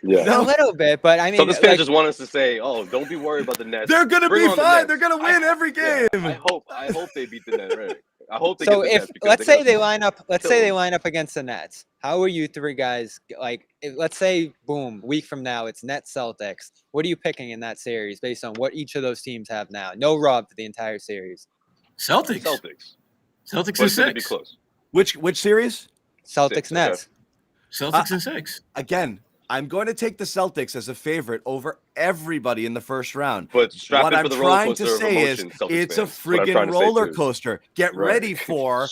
Yeah. A little bit, but I mean, so this fans just want us to say, "Oh, don't be worried about the Nets. They're gonna be fine. They're gonna win every game." Yeah, I hope they beat the Nets. Right? I hope they. So get the if Nets let's say they line up, against the Nets, how are you 3 guys like? Let's say, boom, week from now it's Nets Celtics. What are you picking in that series based on what each of those teams have now? No Rob for the entire series. Celtics in 6. Be close. Which series? Celtics Nets. Celtics in 6. Again, I'm going to take the Celtics as a favorite over everybody in the first round. But what I'm trying to say is it's a freaking roller coaster. Get ready for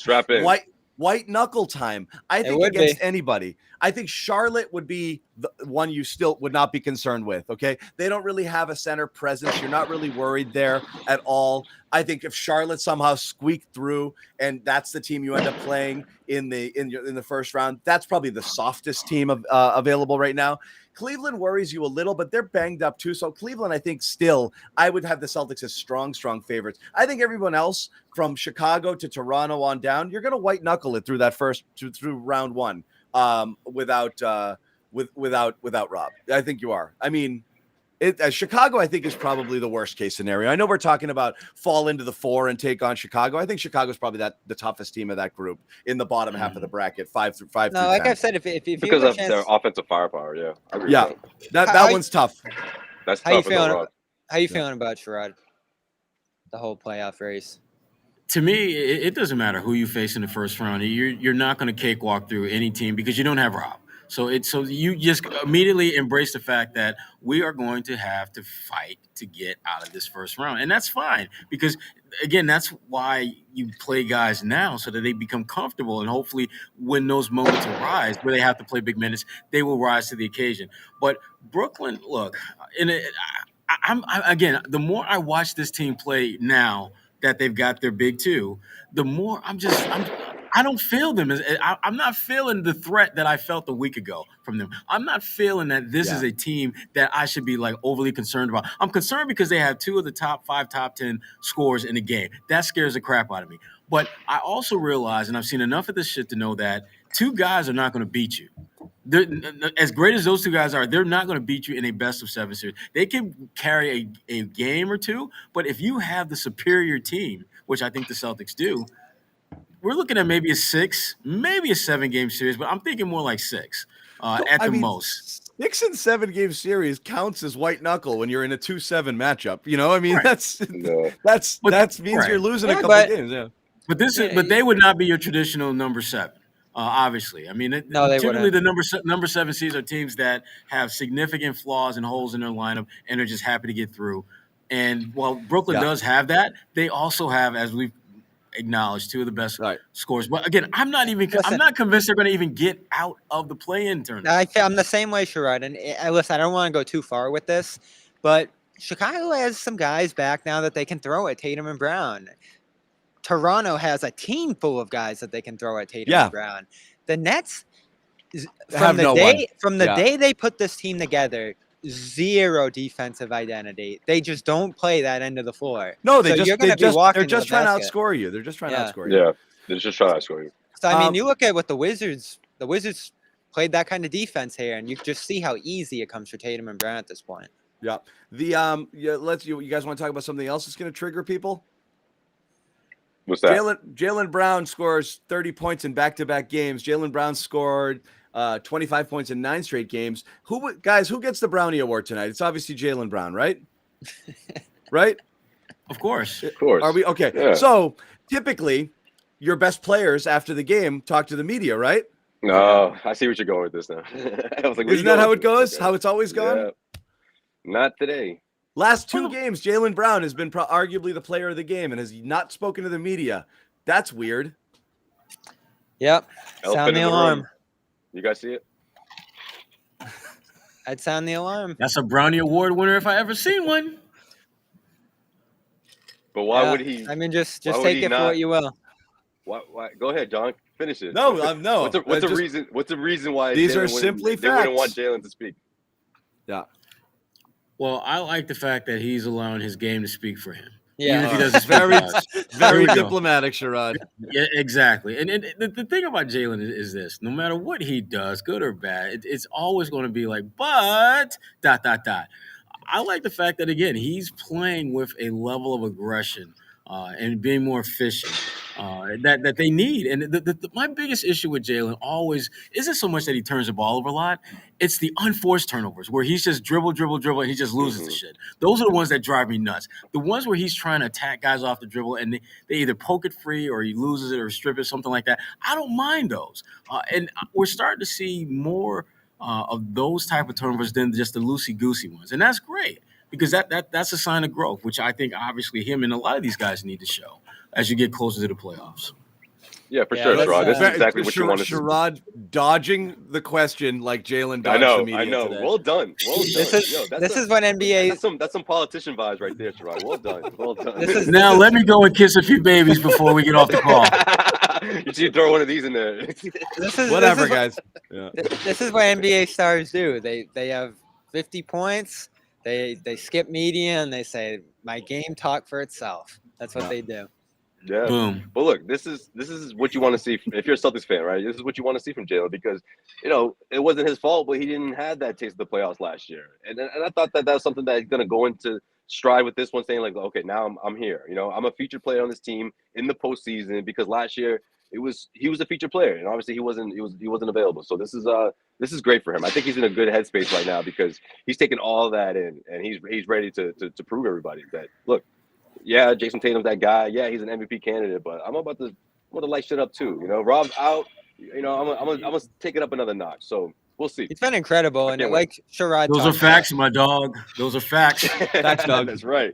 white knuckle time. I think against anybody. I think Charlotte would be the one you still would not be concerned with. Okay. They don't really have a center presence. You're not really worried there at all. I think if Charlotte somehow squeaked through and that's the team you end up playing in the first round, that's probably the softest team available right now. Cleveland worries you a little, but they're banged up too. So Cleveland, I think still, I would have the Celtics as strong favorites. I think everyone else from Chicago to Toronto on down, you're going to white knuckle it through that through round 1 without Rob. I think you are. I mean, Chicago, I think, is probably the worst case scenario. I know we're talking about fall into the 4 and take on Chicago. I think Chicago's probably the toughest team of that group in the bottom half of the bracket, 5 through 10. Like I've said, if you because of their offensive firepower, yeah. I agree with that one's tough. That's how tough. How you feeling about Sherrod? The whole playoff race. To me, it doesn't matter who you face in the first round. You're not going to cakewalk through any team because you don't have Rob. So you just immediately embrace the fact that we are going to have to fight to get out of this first round. And that's fine because, again, that's why you play guys now so that they become comfortable. And hopefully when those moments arise where they have to play big minutes, they will rise to the occasion. But Brooklyn, look, again, the more I watch this team play now that they've got their big 2, the more I don't feel them. I'm not feeling the threat that I felt a week ago from them. I'm not feeling that this is a team that I should be like overly concerned about. I'm concerned because they have 2 of the top 5, top 10 scores in the game. That scares the crap out of me. But I also realize, and I've seen enough of this shit to know that 2 guys are not going to beat you. As great as those 2 guys are, they're not going to beat you in a best-of-7 series. They can carry a game or 2, but if you have the superior team, which I think the Celtics do, we're looking at maybe a 6, maybe a 7-game series, but I'm thinking more like 6 at the most. 6 and 7 game series counts as white knuckle when you're in a 2-7 matchup. You know, I mean, that means you're losing a couple of games. Yeah, but they would not be your traditional number 7. Obviously, I mean, typically the number 7 seeds are teams that have significant flaws and holes in their lineup and are just happy to get through. And while Brooklyn does have that, they also have, as we've acknowledged, 2 of the best scores. But again, I'm not convinced they're going to even get out of the play-in tournament. I'm the same way, Sherrod. And listen, I don't want to go too far with this, but Chicago has some guys back now that they can throw at Tatum and Brown. Toronto has a team full of guys that they can throw at Tatum and Brown. The Nets, from the day they put this team together, 0 defensive identity. They just don't play that end of the floor. No, they're just trying to outscore you. They're just trying to outscore you. Yeah, they're just trying to outscore you. So I mean, you look at what the Wizards played that kind of defense here, and you just see how easy it comes for Tatum and Brown at this point. Yeah. You guys want to talk about something else that's going to trigger people? What's that? Jaylen Brown scores 30 points in back-to-back games. Jaylen Brown scored 25 points in 9 straight games. Who gets the Brownie Award tonight? It's obviously Jaylen Brown, right? Right? Of course. Are we okay? Yeah. So typically, your best players after the game talk to the media, right? No, I see what you're going with this now. I was like, isn't that how it goes? Okay. How it's always gone? Yeah. Not today. Last 2 games, Jaylen Brown has been arguably the player of the game and has not spoken to the media. That's weird. Yep. Sound the alarm. You guys see it? I'd sound the alarm. That's a Brownie Award winner if I ever seen one. But why would he? I mean, just would take he it for what you will. Why? Go ahead, John. Finish it. No. What's the reason? What's the reason why these Jalen are simply they wouldn't want facts. Jalen to speak? Yeah. Well, I like the fact that he's allowing his game to speak for him. Yeah. Even if he doesn't speak Very, for us. very There we go. diplomatic, Sherrod. Yeah, exactly. And the thing about Jalen is this: no matter what he does, good or bad, it's always going to be like, but ... I like the fact that, again, he's playing with a level of aggression and being more efficient that they need. And my biggest issue with Jalen always isn't so much that he turns the ball over a lot. It's the unforced turnovers where he's just dribble, and he just loses the shit. Those are the ones that drive me nuts. The ones where he's trying to attack guys off the dribble and they either poke it free or he loses it or strip it, something like that. I don't mind those. And we're starting to see more of those type of turnovers than just the loosey-goosey ones. And that's great because that's a sign of growth, which I think obviously him and a lot of these guys need to show as you get closer to the playoffs. Yeah, for sure, Sherrod. This is exactly what you want to see. Sherrod dodging the question like Jalen dodged the media today. Well done. This is what NBA... That's some politician vibes right there, Sherrod. Well done. Now let me go and kiss a few babies before we get off the call. You should throw one of these in there. Whatever, guys. Yeah. This is what NBA stars do. They have 50 points. They skip media and they say, my game talk for itself. That's what they do. Yeah. Boom. But look, this is what you want to see if you're a Celtics fan, right? This is what you want to see from Jalen because, it wasn't his fault, but he didn't have that taste of the playoffs last year. And I thought that was something that he's going to go into stride with this one, saying like, okay, now I'm here. I'm a featured player on this team in the postseason because last year he was a featured player and obviously he wasn't available. So this is great for him. I think he's in a good headspace right now because he's taking all that in and he's ready to prove everybody that look. Yeah, Jason Tatum's that guy. Yeah, he's an MVP candidate, but I'm about to light shit up too. Rob's out. I'm gonna take it up another notch. So we'll see. It's been incredible, and like Sherrod, those are facts, my dog. Those are facts. Facts, dog. That's right.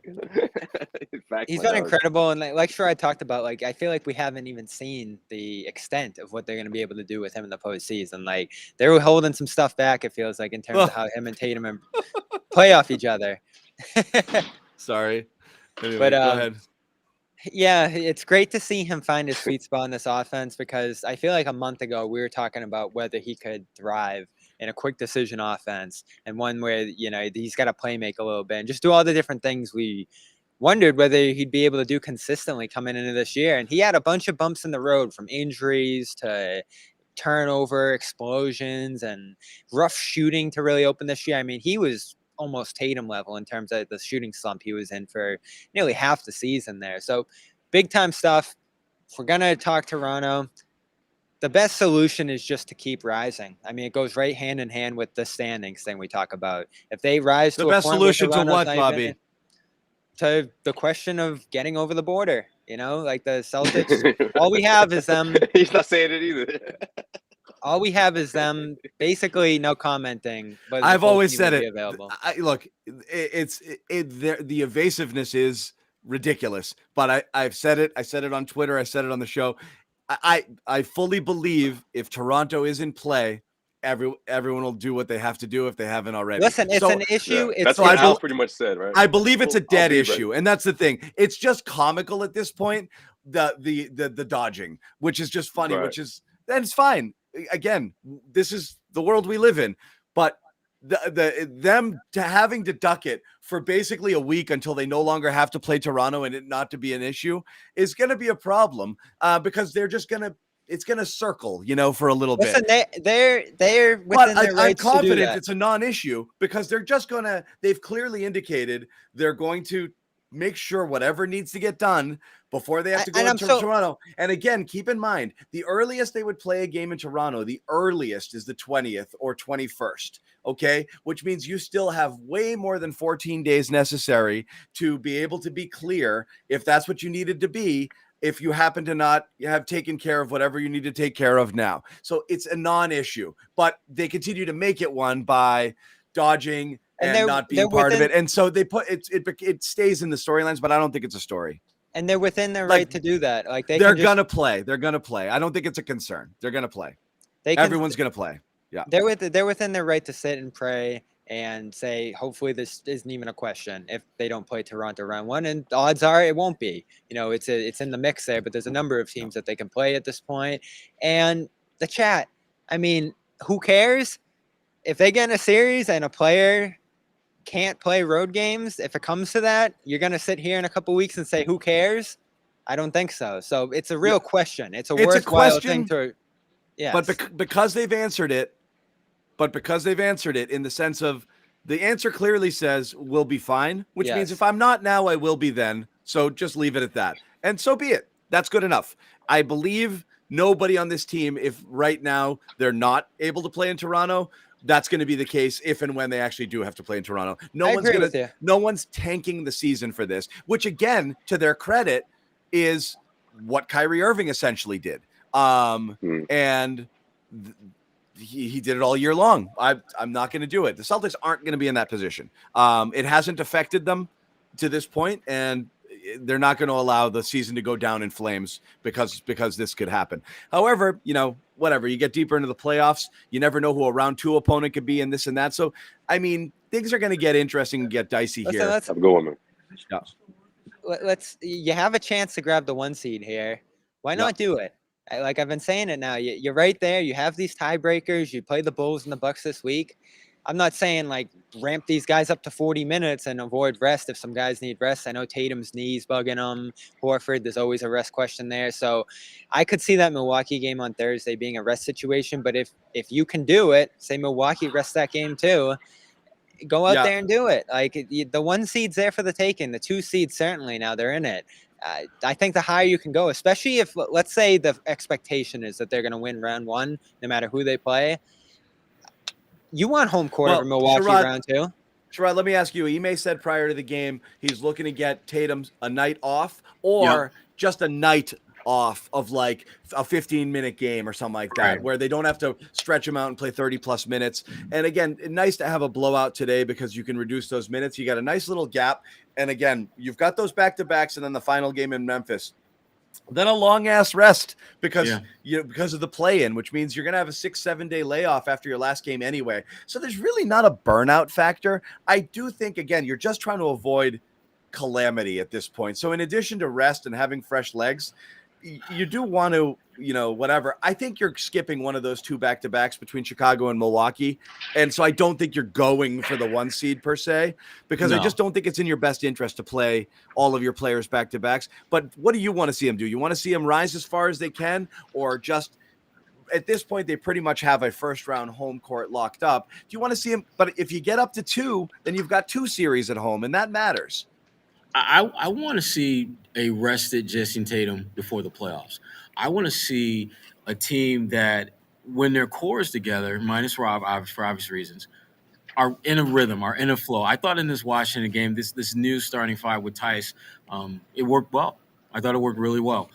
He's been incredible, and like Sherrod talked about, like I feel like we haven't even seen the extent of what they're going to be able to do with him in the postseason. Like they were holding some stuff back. It feels like in terms of how him and Tatum play off each other. Sorry. Anyway, But go ahead. yeah, it's great to see him find his sweet spot in this offense because I feel like a month ago we were talking about whether he could thrive in a quick decision offense and one where he's got to play make a little bit and just do all the different things we wondered whether he'd be able to do consistently coming into this year. And he had a bunch of bumps in the road from injuries to turnover, explosions, and rough shooting to really open this year. I mean, he was almost Tatum level in terms of the shooting slump he was in for nearly half the season there. So big time stuff. If we're going to talk Toronto, the best solution is just to keep rising. I mean, it goes right hand in hand with the standings thing we talk about. If they rise to the best solution to what, Bobby? To the question of getting over the border, like the Celtics, all we have is them. He's not saying it either. All we have is them basically no commenting. But I've always said it. Available. Look, the evasiveness is ridiculous, but I've said it. I said it on Twitter. I said it on the show. I fully believe if Toronto is in play, everyone will do what they have to do if they haven't already. Listen, it's an issue. Yeah, that's what Al pretty much said, right? I believe it's a dead issue, and that's the thing. It's just comical at this point. The dodging, which is just funny, and it's fine. Again, this is the world we live in, but them having to duck it for basically a week until they no longer have to play Toronto and it not to be an issue is going to be a problem because they're just going to. It's going to circle, for a little bit. They're within their rights I'm confident to do that. It's a non-issue because they're just going to. They've clearly indicated they're going to make sure whatever needs to get done before they have to go into Toronto. And again, keep in mind, the earliest they would play a game in Toronto, the earliest is the 20th or 21st. Okay. Which means you still have way more than 14 days necessary to be able to be clear if that's what you needed to be, if you happen to not have taken care of whatever you need to take care of now. So it's a non-issue, but they continue to make it one by dodging and not being part of it. And so they put it stays in the storylines, but I don't think it's a story. And they're within their right to do that. Like they're going to play. They're going to play. I don't think it's a concern. They're going to play. Everyone's going to play. they're within their right to sit and pray and say, hopefully this isn't even a question if they don't play Toronto round one. And the odds are it won't be. It's in the mix there, but there's a number of teams that they can play at this point. And the chat, I mean, who cares? If they get in a series and a player can't play road games, if it comes to that, you're going to sit here in a couple weeks and say, who cares? I don't think so. So it's a real question. It's a worthwhile thing to, but because they've answered it, in the sense of the answer clearly says we'll be fine, which means if I'm not now, I will be then. So just leave it at that. And so be it. That's good enough. I believe nobody on this team, if right now they're not able to play in Toronto, that's going to be the case if and when they actually do have to play in Toronto. No one's tanking the season for this, which again, to their credit, is what Kyrie Irving essentially did. And he did it all year long. I'm not going to do it. The Celtics aren't going to be in that position. It hasn't affected them to this point, and they're not going to allow the season to go down in flames because this could happen. However, whatever, you get deeper into the playoffs, you never know who a round 2 opponent could be and this and that. So, I mean, things are going to get interesting and get dicey here. Have a good one, man. You have a chance to grab the 1 seed here. Why not do it? Like I've been saying it now, you're right there. You have these tiebreakers. You play the Bulls and the Bucks this week. I'm not saying like ramp these guys up to 40 minutes and avoid rest if some guys need rest. I know Tatum's knees bugging him. Horford, there's always a rest question there. So I could see that Milwaukee game on Thursday being a rest situation. But if you can do it, say Milwaukee rests that game too, go out there and do it. Like the 1 seed's there for the taking. The 2 seeds certainly now they're in it. I think the higher you can go, especially if, let's say, the expectation is that they're going to win round 1, no matter who they play. You want home court over Milwaukee round 2. Sherrod, let me ask you. Ime said prior to the game he's looking to get Tatum a night off or just a night off of like a 15-minute game or something like that, where they don't have to stretch him out and play 30-plus minutes. And again, nice to have a blowout today because you can reduce those minutes. You got a nice little gap. And again, you've got those back-to-backs and then the final game in Memphis. Then a long-ass rest because of the play-in, which means you're going to have a 6-7 day layoff after your last game anyway. So there's really not a burnout factor. I do think, again, you're just trying to avoid calamity at this point. So in addition to rest and having fresh legs, you do want to, whatever. I think you're skipping one of those 2 back-to-backs between Chicago and Milwaukee. And so I don't think you're going for the 1 seed per se, because I just don't think it's in your best interest to play all of your players back-to-backs. But what do you want to see them do? You want to see them rise as far as they can, or just at this point, they pretty much have a first-round home court locked up. Do you want to see them? But if you get up to 2, then you've got 2 series at home, and that matters. I want to see a rested Jason Tatum before the playoffs. I want to see a team that, when their core is together, minus Rob, for obvious reasons, are in a rhythm, are in a flow. I thought in this Washington game, this new starting 5 with Tice, it worked well. I thought it worked really well.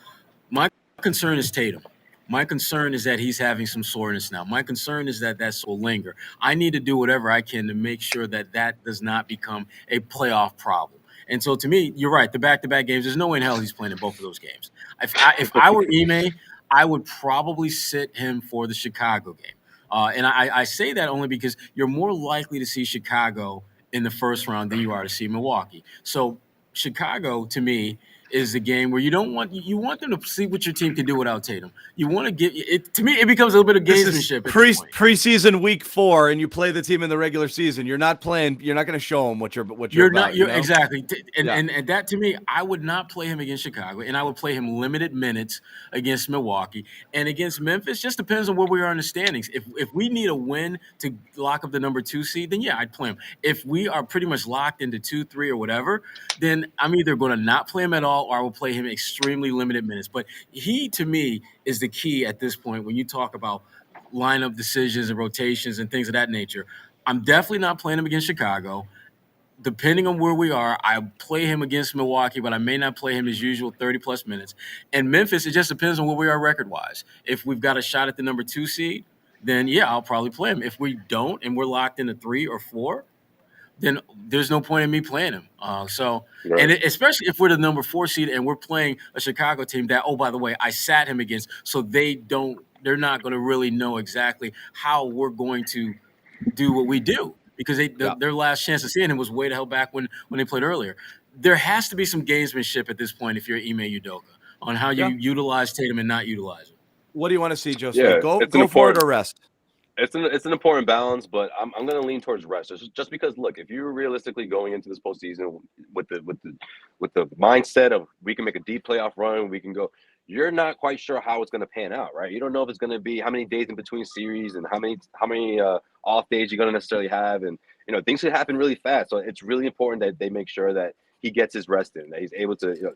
My concern is Tatum. My concern is that he's having some soreness now. My concern is that will linger. I need to do whatever I can to make sure that does not become a playoff problem. And so, to me, you're right. The back-to-back games, there's no way in hell he's playing in both of those games. If I were Ime, I would probably sit him for the Chicago game. And I say that only because you're more likely to see Chicago in the first round than you are to see Milwaukee. So Chicago, to me, is the game where you want them to see what your team can do without Tatum. You want to get it. To me, it becomes a little bit of gamesmanship. Preseason week 4, and you play the team in the regular season. You're not playing. You're not going to show them what you're about. Exactly. And that, to me, I would not play him against Chicago, and I would play him limited minutes against Milwaukee and against Memphis. Just depends on where we are in the standings. If we need a win to lock up the number 2 seed, then I'd play him. If we are pretty much locked into 2, 3, or whatever, then I'm either going to not play him at all, or I will play him extremely limited minutes. But he, to me, is the key at this point when you talk about lineup decisions and rotations and things of that nature. I'm definitely not playing him against Chicago. Depending on where we are, I play him against Milwaukee, but I may not play him his usual 30-plus minutes. And Memphis, it just depends on where we are record-wise. If we've got a shot at the number 2 seed, then, I'll probably play him. If we don't and we're locked into 3 or 4, then there's no point in me playing him. And especially if we're the number 4 seed and we're playing a Chicago team that, oh, by the way, I sat him against, so they don't they're not going to really know exactly how we're going to do what we do, because their last chance of seeing him was way the hell back when they played earlier. There has to be some gamesmanship at this point if you're Ime Udoka on how you utilize Tatum and not utilize him. What do you want to see, Josue? Yeah, go for it or rest. It's an important balance, but I'm going to lean towards rest. Just because, look, if you're realistically going into this postseason with the mindset of we can make a deep playoff run, we can go. You're not quite sure how it's going to pan out, right? You don't know if it's going to be how many days in between series and how many off days you're going to necessarily have, and things could happen really fast. So it's really important that they make sure that he gets his rest in, that he's able to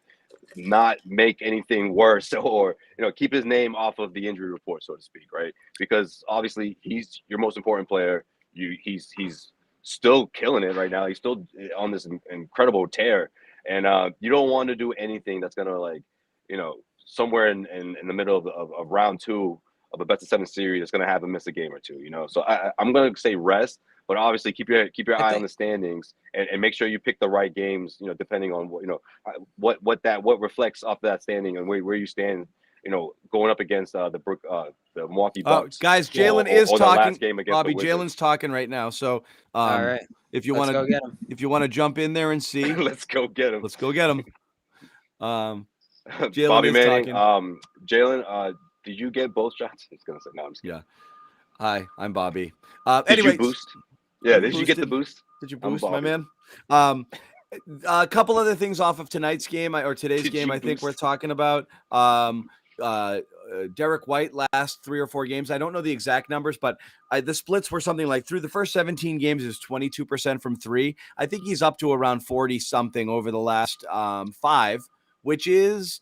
not make anything worse or keep his name off of the injury report, so to speak, right? Because obviously he's your most important player. He's still killing it right now. He's still on this incredible tear, and you don't want to do anything that's gonna somewhere in the middle of round 2 of a best of 7 series that's gonna have him miss a game or two. So I'm gonna say rest. But obviously, keep your eye on the standings and make sure you pick the right games. Depending on what reflects off that standing and where you stand. Going up against the Milwaukee Bucks. Guys, Jalen is talking. Bobby, Jalen's talking right now. So, all right, if you want to jump in there and see, let's go get him. Let's go get him. Jalen Bobby is Manning. talking. Jalen, did you get both shots? I was gonna say no. I'm just kidding. Yeah. Hi, I'm Bobby. Did you boost? Yeah, did you get the boost? Did you boost, my man? A couple other things off of tonight's game or today's game I think we're talking about. Derek White last 3 or 4 games. I don't know the exact numbers, but the splits were something like through the first 17 games is 22% from 3. I think he's up to around 40 something over the last 5, which is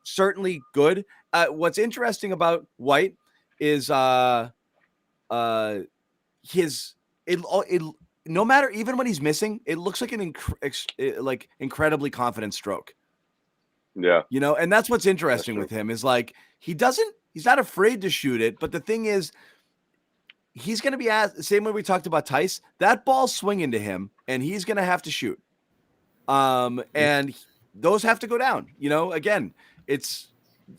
certainly good. What's interesting about White is no matter, even when he's missing, it looks like an incredibly confident stroke. Yeah. And that's what's interesting with him is he's not afraid to shoot it. But the thing is, he's going to be the same way we talked about Tice, that ball's swinging to him and he's going to have to shoot. And those have to go down, again, it's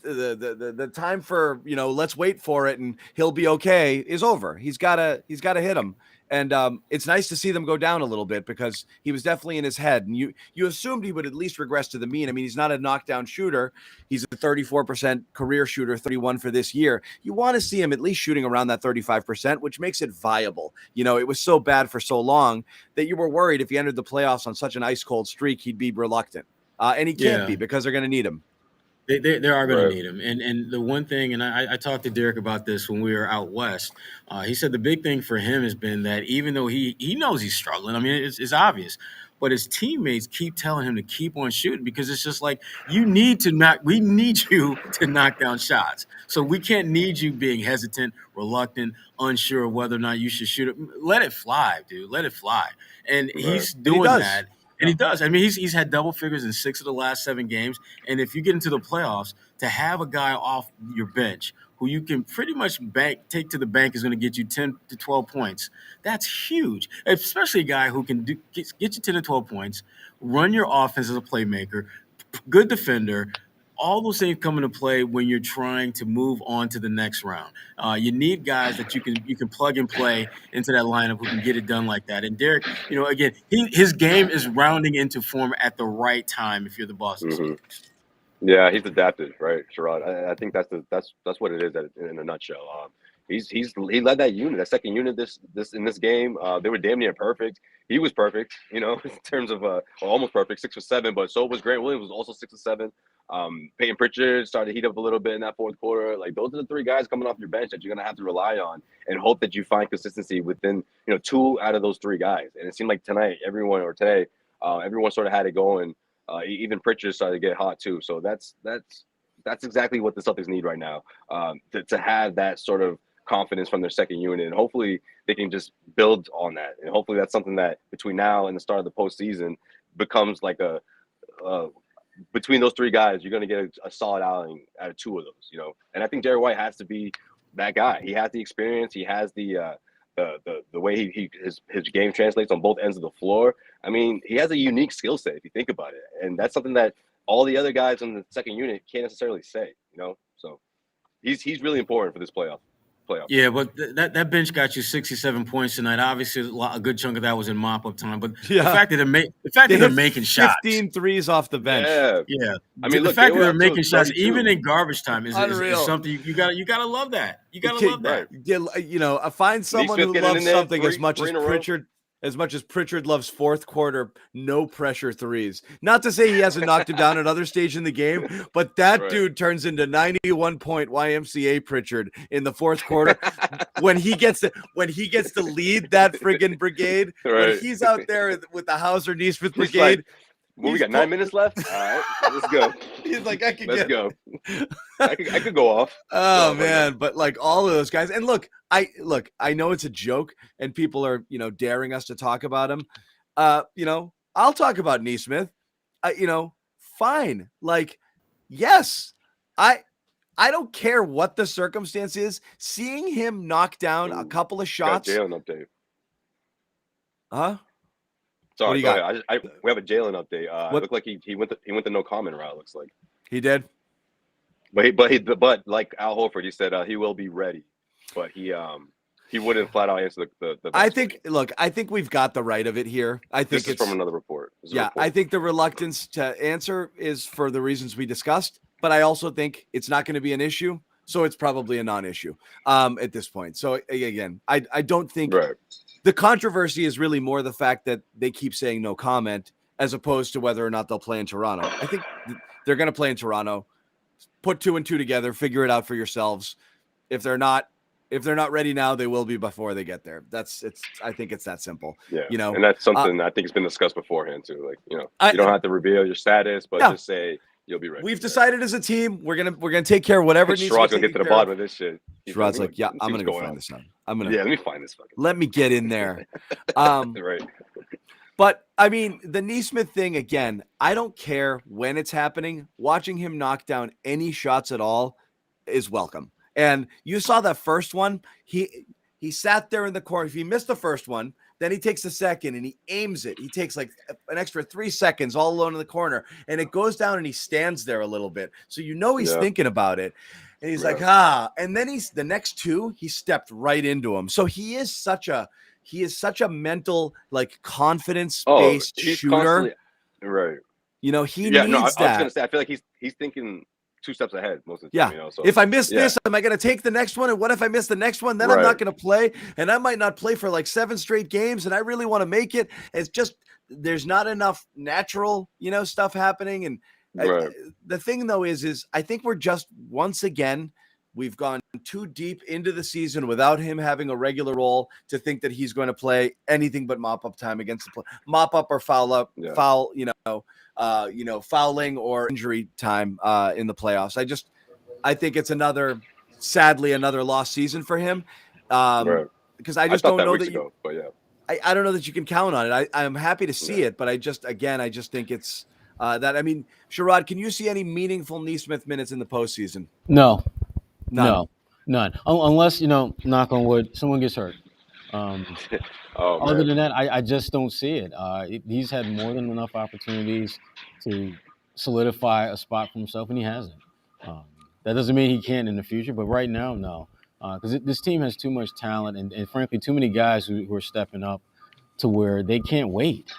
the time for, let's wait for it and he'll be okay is over. He's got to hit him. And it's nice to see them go down a little bit because he was definitely in his head. And you assumed he would at least regress to the mean. I mean, he's not a knockdown shooter. He's a 34% career shooter, 31 for this year. You want to see him at least shooting around that 35%, which makes it viable. It was so bad for so long that you were worried if he entered the playoffs on such an ice cold streak, he'd be reluctant. And he can't be because they're going to need him. They are going to need him. And the one thing, and I talked to Derek about this when we were out west, he said the big thing for him has been that even though he knows he's struggling, I mean, it's obvious, but his teammates keep telling him to keep on shooting because it's just like, we need you to knock down shots. So we can't need you being hesitant, reluctant, unsure of whether or not you should shoot it. Let it fly, dude. Let it fly. And he's doing that. And he does. I mean, he's had double figures in 6 of the last 7 games. And if you get into the playoffs, to have a guy off your bench who you can pretty much take to the bank is going to get you 10 to 12 points, that's huge. Especially a guy who can get you 10 to 12 points, run your offense as a playmaker, good defender. All those things come into play when you're trying to move on to the next round. You need guys that you can plug and play into that lineup who can get it done like that. And Derek, again, his game is rounding into form at the right time if you're the Boston Celtics. Yeah, he's adapted, right, Sherrod? I think that's what it is in a nutshell. He led that unit, that second unit in this game. They were damn near perfect. He was perfect, in terms of almost perfect, 6 for 7. But so was Grant Williams, was also 6 for 7. Peyton Pritchard started to heat up a little bit in that fourth quarter. Like, those are the 3 guys coming off your bench that you're gonna have to rely on and hope that you find consistency within 2 out of those 3 guys. And it seemed like today everyone sort of had it going. Even Pritchard started to get hot too. So that's exactly what the Celtics need right now. To have that sort of confidence from their second unit, and hopefully they can just build on that. And hopefully that's something that between now and the start of the postseason becomes like between those 3 guys, you're going to get a solid outing out of 2 of those, And I think Derek White has to be that guy. He has the experience. He has the way his game translates on both ends of the floor. I mean, he has a unique skill set if you think about it, and that's something that all the other guys in the second unit can't necessarily say. So he's really important for this playoff. Yeah, but that bench got you 67 points tonight. Obviously, a good chunk of that was in mop-up time. But the fact that they're making shots, 15 threes off the bench. Yeah. I mean, the look, fact that they're making shots even in garbage time is something you gotta love that. You gotta love that. You know, find someone who loves something as much as Pritchard loves fourth quarter no pressure threes. Not to say he hasn't knocked him down at other stage in the game, but that dude turns into 91-point YMCA Pritchard in the fourth quarter when he gets to lead that friggin' brigade. When he's out there with the Hauser Neesmith brigade. We got 9 minutes left. All right, let's go. He's like, let's go. I could go off. Oh man, but like all of those guys, and look, I know it's a joke, and people are daring us to talk about him. I'll talk about Neesmith. Fine. Like, yes, I don't care what the circumstance is. Seeing him knock down a couple of shots. Jalen update. Huh? Sorry, we have a Jalen update. It looked like he went the no comment route. Looks like he did, but like Al Horford, he said he will be ready, but he wouldn't flat out answer the I think we've got the right of it here. I think it's from another report. I think the reluctance to answer is for the reasons we discussed, but I also think it's not going to be an issue, so it's probably a non-issue at this point. So again, I don't think. Right. The controversy is really more the fact that they keep saying no comment as opposed to whether or not they'll play in Toronto. I think they're going to play in Toronto. Put 2 and 2 together, figure it out for yourselves. If they're not ready now, they will be before they get there. I think it's that simple. Yeah. And that's something I think has been discussed beforehand too. Like, you don't have to reveal your status, but just say you'll be ready. We've decided as a team we're gonna take care of whatever needs to be Sherrod's gonna get to the bottom of this shit. Sherrod's like, I'm gonna go find this out. Let me find this fucking. Let me get in there. Right. But I mean, the Neesmith thing again. I don't care when it's happening. Watching him knock down any shots at all is welcome. And you saw that first one. He sat there in the corner. If he missed the first one, then he takes the second and he aims it. He takes like an extra 3 seconds all alone in the corner, and it goes down and he stands there a little bit. So he's thinking about it. And he's like, and then the next 2, he stepped right into him. So he is such a mental, like, confidence-based shooter. Right. He needs that. I was gonna say, I feel like he's thinking 2 steps ahead most of the time. So, if I miss this, am I going to take the next one? And what if I miss the next one? Then I'm not going to play, and I might not play for like 7 straight games, and I really want to make it. It's just there's not enough natural, stuff happening. And the thing though is I think we're just once again we've gone too deep into the season without him having a regular role to think that he's going to play anything but mop up time against the mop up or fouling or injury time in the playoffs. I think it's sadly another lost season for him. Because I just don't know that I don't know that you can count on it. I'm happy to see it, but I just think it's that. I mean, Sherrod, can you see any meaningful Neesmith minutes in the postseason? No. Unless, knock on wood, someone gets hurt. Other than that, I just don't see it. He's had more than enough opportunities to solidify a spot for himself, and he hasn't. That doesn't mean he can't in the future, but right now, no. Because this team has too much talent and frankly, too many guys who are stepping up to where they can't wait.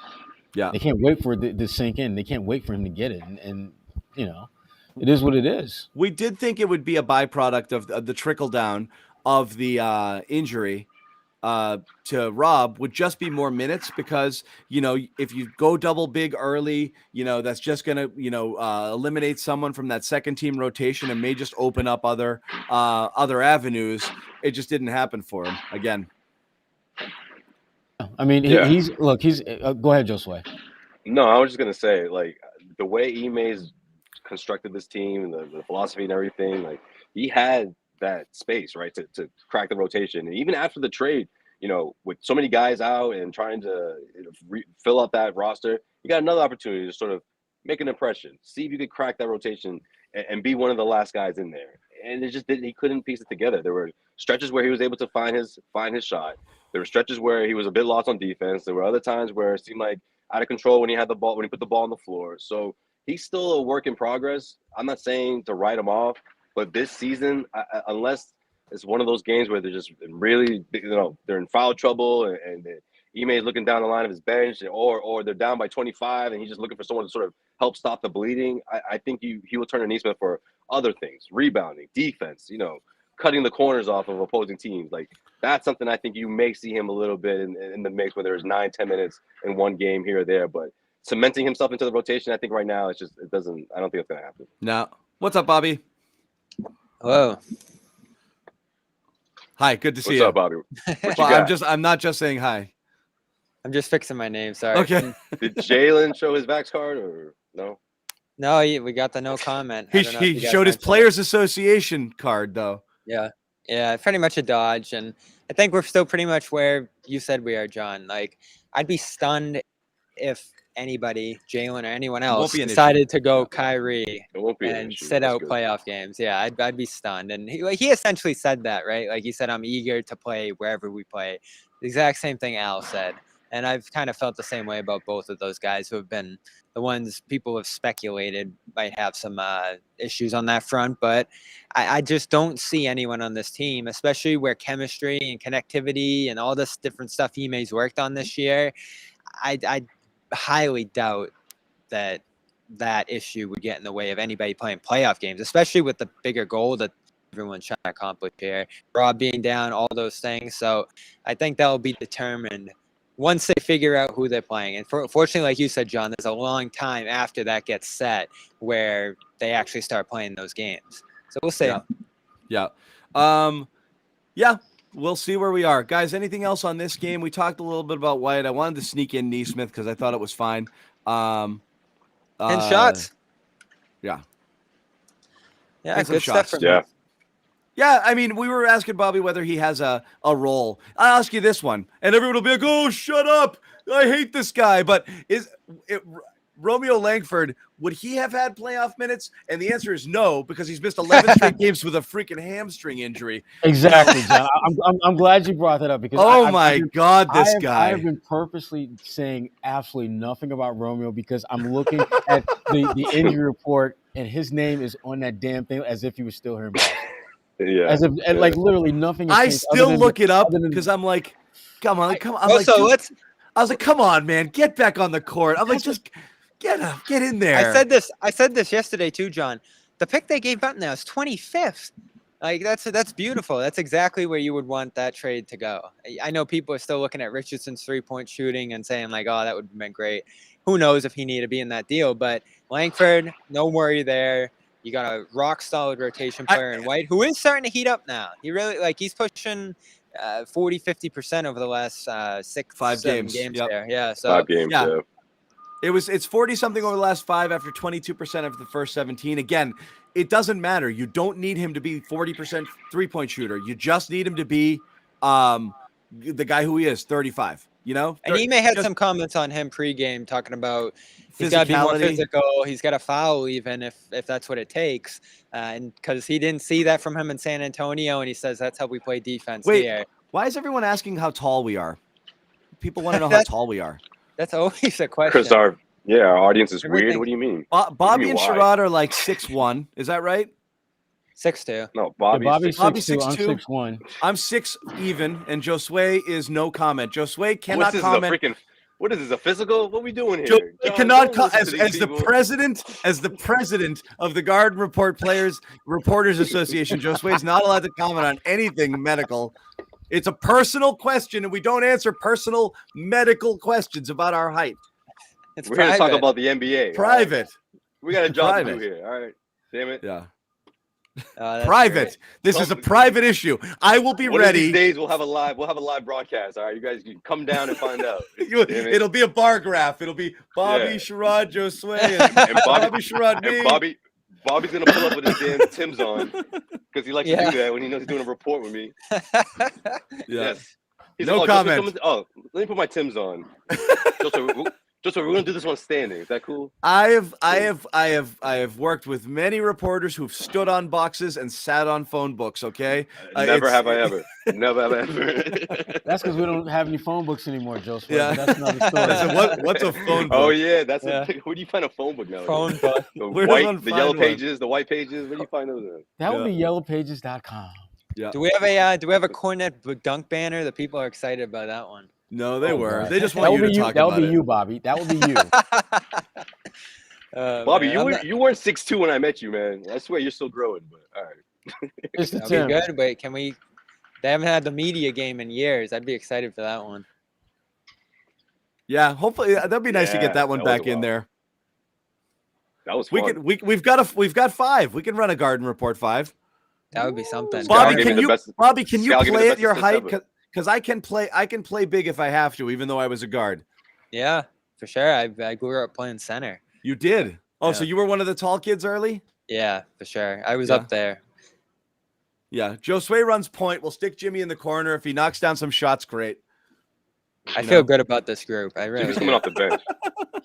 Yeah. They can't wait for it to sink in. They can't wait for him to get it. And it is what it is. We did think it would be a byproduct of the trickle down of the injury to Rob would just be more minutes because, if you go double big early, that's just going to, eliminate someone from that second team rotation and may just open up other avenues. It just didn't happen for him again. I mean, he's go ahead, Josue. No, I was just going to say, like, the way Ime's constructed this team and the philosophy and everything, like, he had that space, right, to crack the rotation. And even after the trade, with so many guys out and trying to fill up that roster, you got another opportunity to sort of make an impression, see if you could crack that rotation and be one of the last guys in there. And it just he couldn't piece it together. There were stretches where he was able to find his shot. There were stretches where he was a bit lost on defense. There were other times where it seemed like out of control when he had the ball, when he put the ball on the floor. So he's still a work in progress. I'm not saying to write him off, But this season, unless it's one of those games where they're just really, they're in foul trouble and Ime is looking down the line of his bench, or they're down by 25 and he's just looking for someone to sort of help stop the bleeding. I think he will turn to Neesmith for other things, rebounding, defense, cutting the corners off of opposing teams. Like, that's something I think you may see him a little bit in the mix where there's 9-10 minutes in one game here or there. But cementing himself into the rotation, I think right now, I don't think it's going to happen. No. What's up, Bobby? Hello. Hi, good to see you. What's up, Bobby? I'm not just saying hi. I'm just fixing my name. Sorry. Okay. Did Jalen show his Vax card or no? No, we got the no comment. He showed his Players Association card, though. Yeah, pretty much a dodge. And I think we're still pretty much where you said we are, John. Like, I'd be stunned if anybody, Jalen or anyone else, decided to go Kyrie and sit out playoff games. Yeah, I'd be stunned. And he essentially said that, right? Like, he said, I'm eager to play wherever we play. The exact same thing Al said. And I've kind of felt the same way about both of those guys who have been the ones people have speculated might have some issues on that front. But I just don't see anyone on this team, especially where chemistry and connectivity and all this different stuff Ime's worked on this year. I highly doubt that issue would get in the way of anybody playing playoff games, especially with the bigger goal that everyone's trying to accomplish here. Rob being down, all those things. So I think that'll be determined once they figure out who they're playing. And fortunately, like you said, John, there's a long time after that gets set where they actually start playing those games. So we'll see. Yeah. We'll see where we are. Guys, anything else on this game? We talked a little bit about White. I wanted to sneak in Neesmith because I thought it was fine. 10 shots. Yeah. Yeah, good stuff from him. Yeah, I mean, we were asking Bobby whether he has a role. I'll ask you this one, and everyone will be like, oh, shut up. I hate this guy. But Romeo Langford, would he have had playoff minutes? And the answer is no, because he's missed 11 straight games with a freaking hamstring injury. Exactly, John. I'm glad you brought that up because this guy. I have been purposely saying absolutely nothing about Romeo because I'm looking at the injury report, and his name is on that damn thing as if he was still here in Boston. Yeah. As if like literally nothing. I still look it up because I'm like, come on. I was like, come on, man, get back on the court. I'm like, just get in there. I said this yesterday too, John. The pick they gave up now is 25th. Like that's beautiful. That's exactly where you would want that trade to go. I know people are still looking at Richardson's 3-point shooting and saying like, oh, that would have been great. Who knows if he needed to be in that deal? But Langford, no worry there. You got a rock-solid rotation player in White, who is starting to heat up now. He really, he's pushing 40-50% over the last 5 games there. Yeah, so 5 games, yeah. It's 40-something over the last 5 after 22% of the first 17. Again, it doesn't matter. You don't need him to be 40% three-point shooter. You just need him to be the guy who he is, 35. And Ime had some comments on him pregame talking about he's got to be more physical. He's got to foul even if that's what it takes. And because he didn't see that from him in San Antonio, and he says that's how we play defense here. Why is everyone asking how tall we are? People want to know how tall we are. That's always a question. Because our audience is weird. What do you mean? Bobby and Sherrod are like 6'1". Is that right? 6'2". No, Bobby's 6'2". I'm 6'1". I'm 6 even, and Josue is no comment. Josue cannot comment. What is this, a physical? What are we doing here? Josue cannot as the president of the Garden Reporters Association. Josue is not allowed to comment on anything medical. It's a personal question, and we don't answer personal medical questions about our height. We're here to talk about the NBA. Private. Right? We got a job to do here. All right. Damn it. Yeah. Private. Great. This is a private issue. I will be ready. One of these days we'll have a live broadcast. All right, you guys can come down and find out. It'll be a bar graph. It'll be Bobby, Sherrod, Josue, and Bobby, Sherrod, me. And Bobby's gonna pull up with his damn Tim's on because he likes to do that when he knows he's doing a report with me. Yes. He's no comment. Let me put my Tim's on. Just we're gonna do this one standing. Is that cool? I have worked with many reporters who've stood on boxes and sat on phone books. Okay, Never have I ever. Never have I ever. That's because we don't have any phone books anymore, Josue. Yeah. But that's another story. So what's a phone book? Oh yeah, that's where do you find a phone book now? Phone book. The yellow pages, the white pages. Where do you find those in? That would be yellowpages.com. Yeah. Do we have a Cornet dunk banner? The people are excited about that one. No, they were. God. They just want you to talk that about it. That would be you, Bobby. That would be you. Bobby, you weren't 6'2" when I met you, man. I swear you're still growing, but all right. It's the That'd be good, but they haven't had the media game in years. I'd be excited for that one. Yeah, hopefully that'd be nice to get that one back in there. That was fun. We've got 5. We can run a Garden Report 5. That would be something. Bobby, can you play at your height? Because I can play big if I have to, even though I was a guard. Yeah, for sure. I grew up playing center. You did? Oh, Yeah. So you were one of the tall kids early? Yeah, for sure. I was up there. Yeah. Josue runs point. We'll stick Jimmy in the corner. If he knocks down some shots, great. I feel good about this group. I really Jimmy's do. coming off the bench.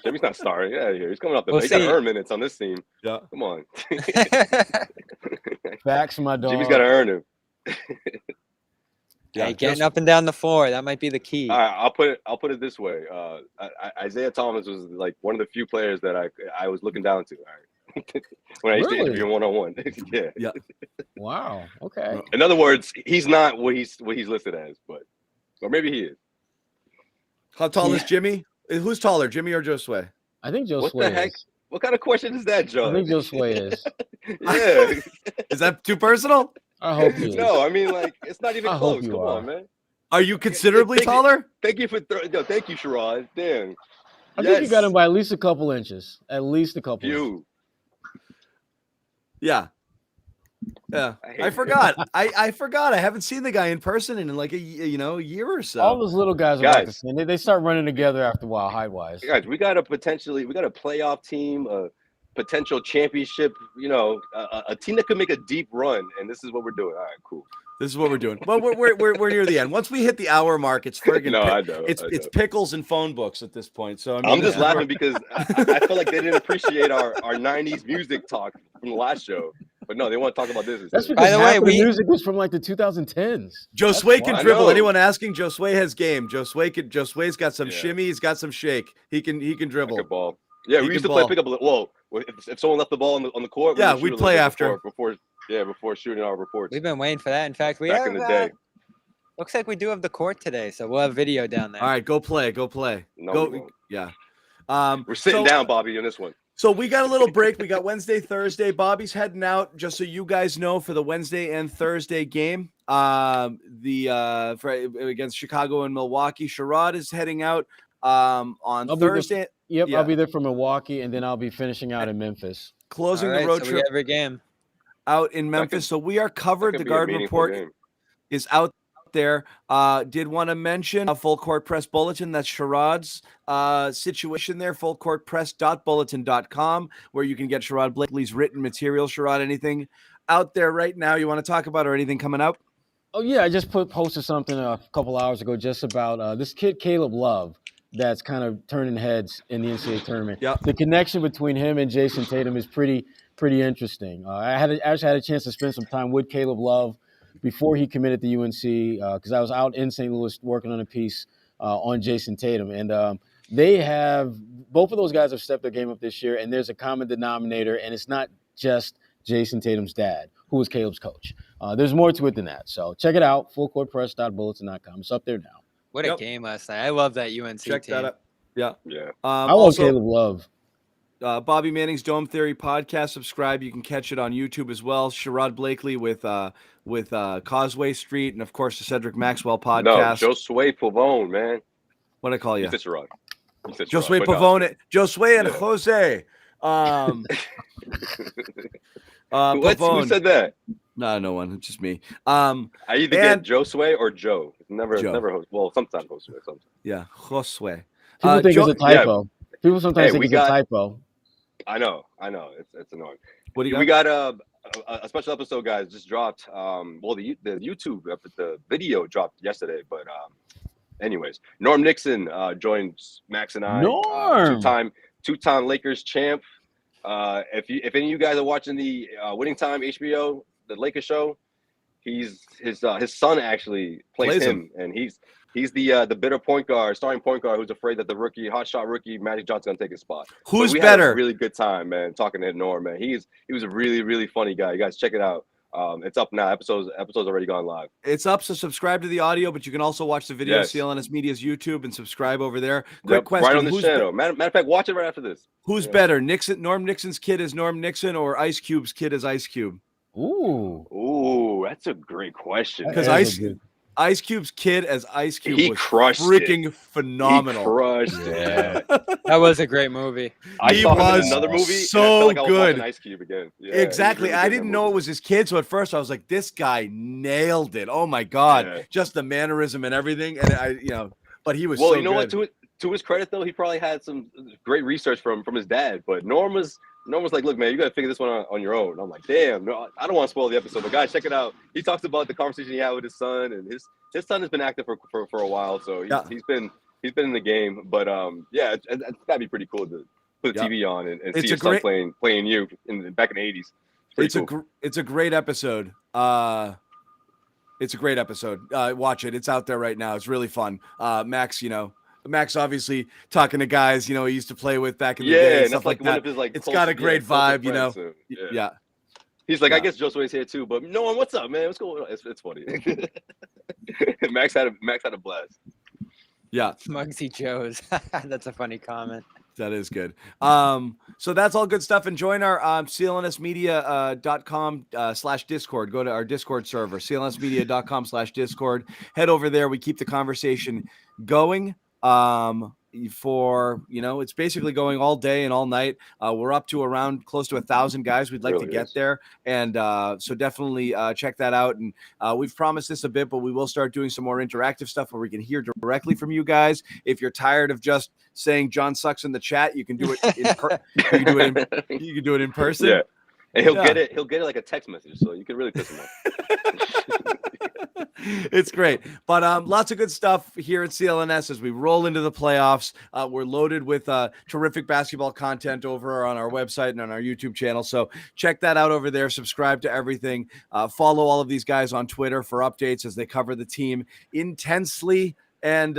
Jimmy's not starting. Yeah, he's coming off the We'll bench. He's got to see. earn minutes on this team. Yeah. Come on. Facts, my dog. Jimmy's got to earn him. Hey, getting up and down the floor, that might be the key. All right, I'll put it this way. Isaiah Thomas was like one of the few players that I was looking down to. All right. When I used to interview one-on-one. Yeah. Yeah. Wow. Okay. In other words, he's not what he's listed as, or maybe he is. How tall is Jimmy? Who's taller, Jimmy or Josue? I think Josue What the heck? is. What kind of question is that, John? I think Josue is. Yeah. Is that too personal? I hope he is. No, I mean, like, it's not even I hope close. you Come are. on, man. Are you considerably taller? Thank you for thank you, Sherrod. Damn. I think you got him by at least a couple inches. At least a couple inches. You. Yeah. Yeah. I forgot. I forgot. I haven't seen the guy in person in like a year or so. All those little guys are like the same. They start running together after a while, height-wise. Guys, we got a playoff team, a potential championship, a team that could make a deep run, and this is what we're doing. All right, cool. This is what we're doing. Well, we're near the end. Once we hit the hour mark, it's friggin' I know. It's pickles and phone books at this point. So I'm just laughing because I feel like they didn't appreciate our 90s music talk from the last show. But no, they want to talk about this. That's because half the music was from like the 2010s. Josue can dribble. Anyone asking? Josue has game. Josue's got some shimmy. He's got some shake. He can dribble. Like a ball. Yeah, we used to play pickup. Whoa, if someone left the ball on the court, we'd play after before shooting our reports. We've been waiting for that. In fact, back in the day. Looks like we do have the court today, so we'll have video down there. All right, go play. No, yeah. We're sitting down, Bobby, on this one. So we got a little break. We got Wednesday, Thursday. Bobby's heading out, just so you guys know, for the Wednesday and Thursday game. Against Chicago and Milwaukee. Sherrod is heading out on Thursday. I'll be there for Milwaukee, and then I'll be finishing out in Memphis. Closing the road trip every game out in Memphis. So we are covered. The Garden Report is out there. Did want to mention a Full Court Press Bulletin. That's Sherrod's situation there. fullcourtpress.bulletin.com, where you can get Sherrod Blakely's written material. Sherrod, anything out there right now you want to talk about or anything coming up? Oh, yeah. I just posted something a couple hours ago just about this kid, Caleb Love, that's kind of turning heads in the NCAA tournament. Yep. The connection between him and Jason Tatum is pretty interesting. I actually had a chance to spend some time with Caleb Love before he committed to UNC because I was out in St. Louis working on a piece on Jason Tatum. And both of those guys have stepped their game up this year, and there's a common denominator, and it's not just Jason Tatum's dad, who was Caleb's coach. There's more to it than that. So check it out, fullcourtpress.bulletin.com. It's up there now. What a game last night. I love that UNC Check team. that out. Yeah. I love Caleb Love. Bobby Manning's Dome Theory podcast. Subscribe. You can catch it on YouTube as well. Sherrod Blakely with Causeway Street, and of course the Cedric Maxwell podcast. No, Josue Pavon, man. What I call you? You said Sherrod. Josue Pavon. Josue and Jose. Who said that? No one. It's just me. I either get Josue or Joe. It's never. Well, sometimes Josue. Sometimes. Yeah, Josue. People think it's a typo. Yeah. People sometimes think it's a typo. I know. It's annoying. What do you got? We got a special episode, guys. Just dropped. The YouTube, the video dropped yesterday, but anyways, Norm Nixon joins Max and I. Norm, two-time Lakers champ. If any of you guys are watching the Winning Time HBO, the Lakers show, his son actually plays him, and he's the bitter point guard, starting point guard, who's afraid that the hotshot rookie Magic Johnson's gonna take his spot. Who's we better? Had a really good time, man, talking to Norm, man. He was a really, really funny guy. You guys check it out. It's up now. Episodes already gone live. It's up, so subscribe to the audio, but you can also watch the video. Yes. CLNS Media's YouTube and subscribe over there. Quick question: right on the channel. Matter of fact, watch it right after this. Who's better, Norm Nixon's kid is Norm Nixon, or Ice Cube's kid is Ice Cube? Ooh, that's a great question. Because Ice Cube's kid as Ice Cube he was crushed freaking phenomenal. He crushed it. That was a great movie. I saw him in another movie. So and I felt like I was good. watching Ice Cube again. Yeah, exactly. really I didn't know it was his kid, so at first I was like, "This guy nailed it! Oh my god!" Just the mannerism and everything, and but he was well. So you know good. what? To his credit, though, he probably had some great research from his dad. But Norm was like, "Look, man, you got to figure this one out on your own." I'm like, "Damn, no, I don't want to spoil the episode, but guys, check it out." He talks about the conversation he had with his son, and his son has been active for a while, so he's been in the game. But it's gotta be pretty cool to put the TV on and see your son playing you back in the 80s. It's a great episode. It's a great episode. Watch it. It's out there right now. It's really fun. Max obviously talking to guys, he used to play with back in the day and stuff like that. It's got a great vibe, Yeah. He's like, I guess Josue's here too, but no one, what's up, man? What's going on? It's funny. Max had a blast. Yeah. Muggsy Joe's. That's a funny comment. That is good. So that's all good stuff. And join our clnsmedia.com/Discord. Go to our Discord server, clnsmedia.com/Discord. Head over there. We keep the conversation going. It's basically going all day and all night. We're up to around close to 1,000 guys. We'd like to get there. And so definitely check that out. And we've promised this a bit, but we will start doing some more interactive stuff where we can hear directly from you guys. If you're tired of just saying John sucks in the chat, you can do it you can do it in person. Yeah. And he'll get it like a text message, so you can really piss him off. It's great. But lots of good stuff here at CLNS as we roll into the playoffs. We're loaded with terrific basketball content over on our website and on our YouTube channel. So check that out over there. Subscribe to everything. Follow all of these guys on Twitter for updates as they cover the team intensely and,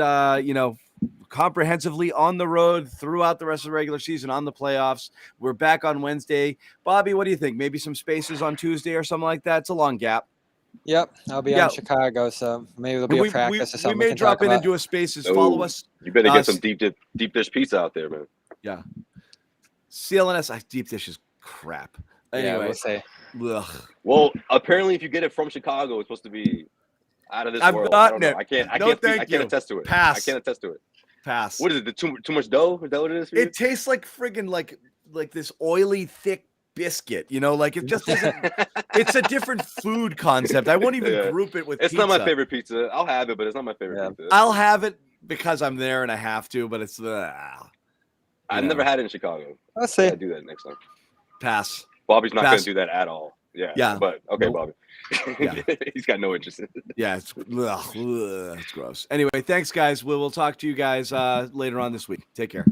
comprehensively on the road throughout the rest of the regular season, on the playoffs. We're back on Wednesday. Bobby, what do you think? Maybe some spaces on Tuesday or something like that? It's a long gap. Yep, I'll be in Chicago, so maybe there'll be a practice or something. We may drop in and do a spaces. Follow us. You better get some deep dish pizza out there, man. Yeah. CLNS deep dish is crap. Anyway, we'll say. Well, apparently, if you get it from Chicago, it's supposed to be out of this world. I don't know. I can't attest to it. Pass. I can't attest to it. Pass. What is it? Too much dough? Is that what it is? It tastes like friggin' like this oily, thick biscuit. It just isn't. It's a different food concept. I won't even group it with. It's pizza. not my favorite pizza. I'll have it, but it's not my favorite pizza. I'll have it because I'm there and I have to. But it's I've never had it in Chicago. I'll say I do that next time. Pass. Bobby's not going to do that at all. Yeah. But okay, nope. Bobby. Yeah. He's got no interest in it. Yeah, it's gross. Anyway, thanks, guys. We'll talk to you guys later on this week. Take care.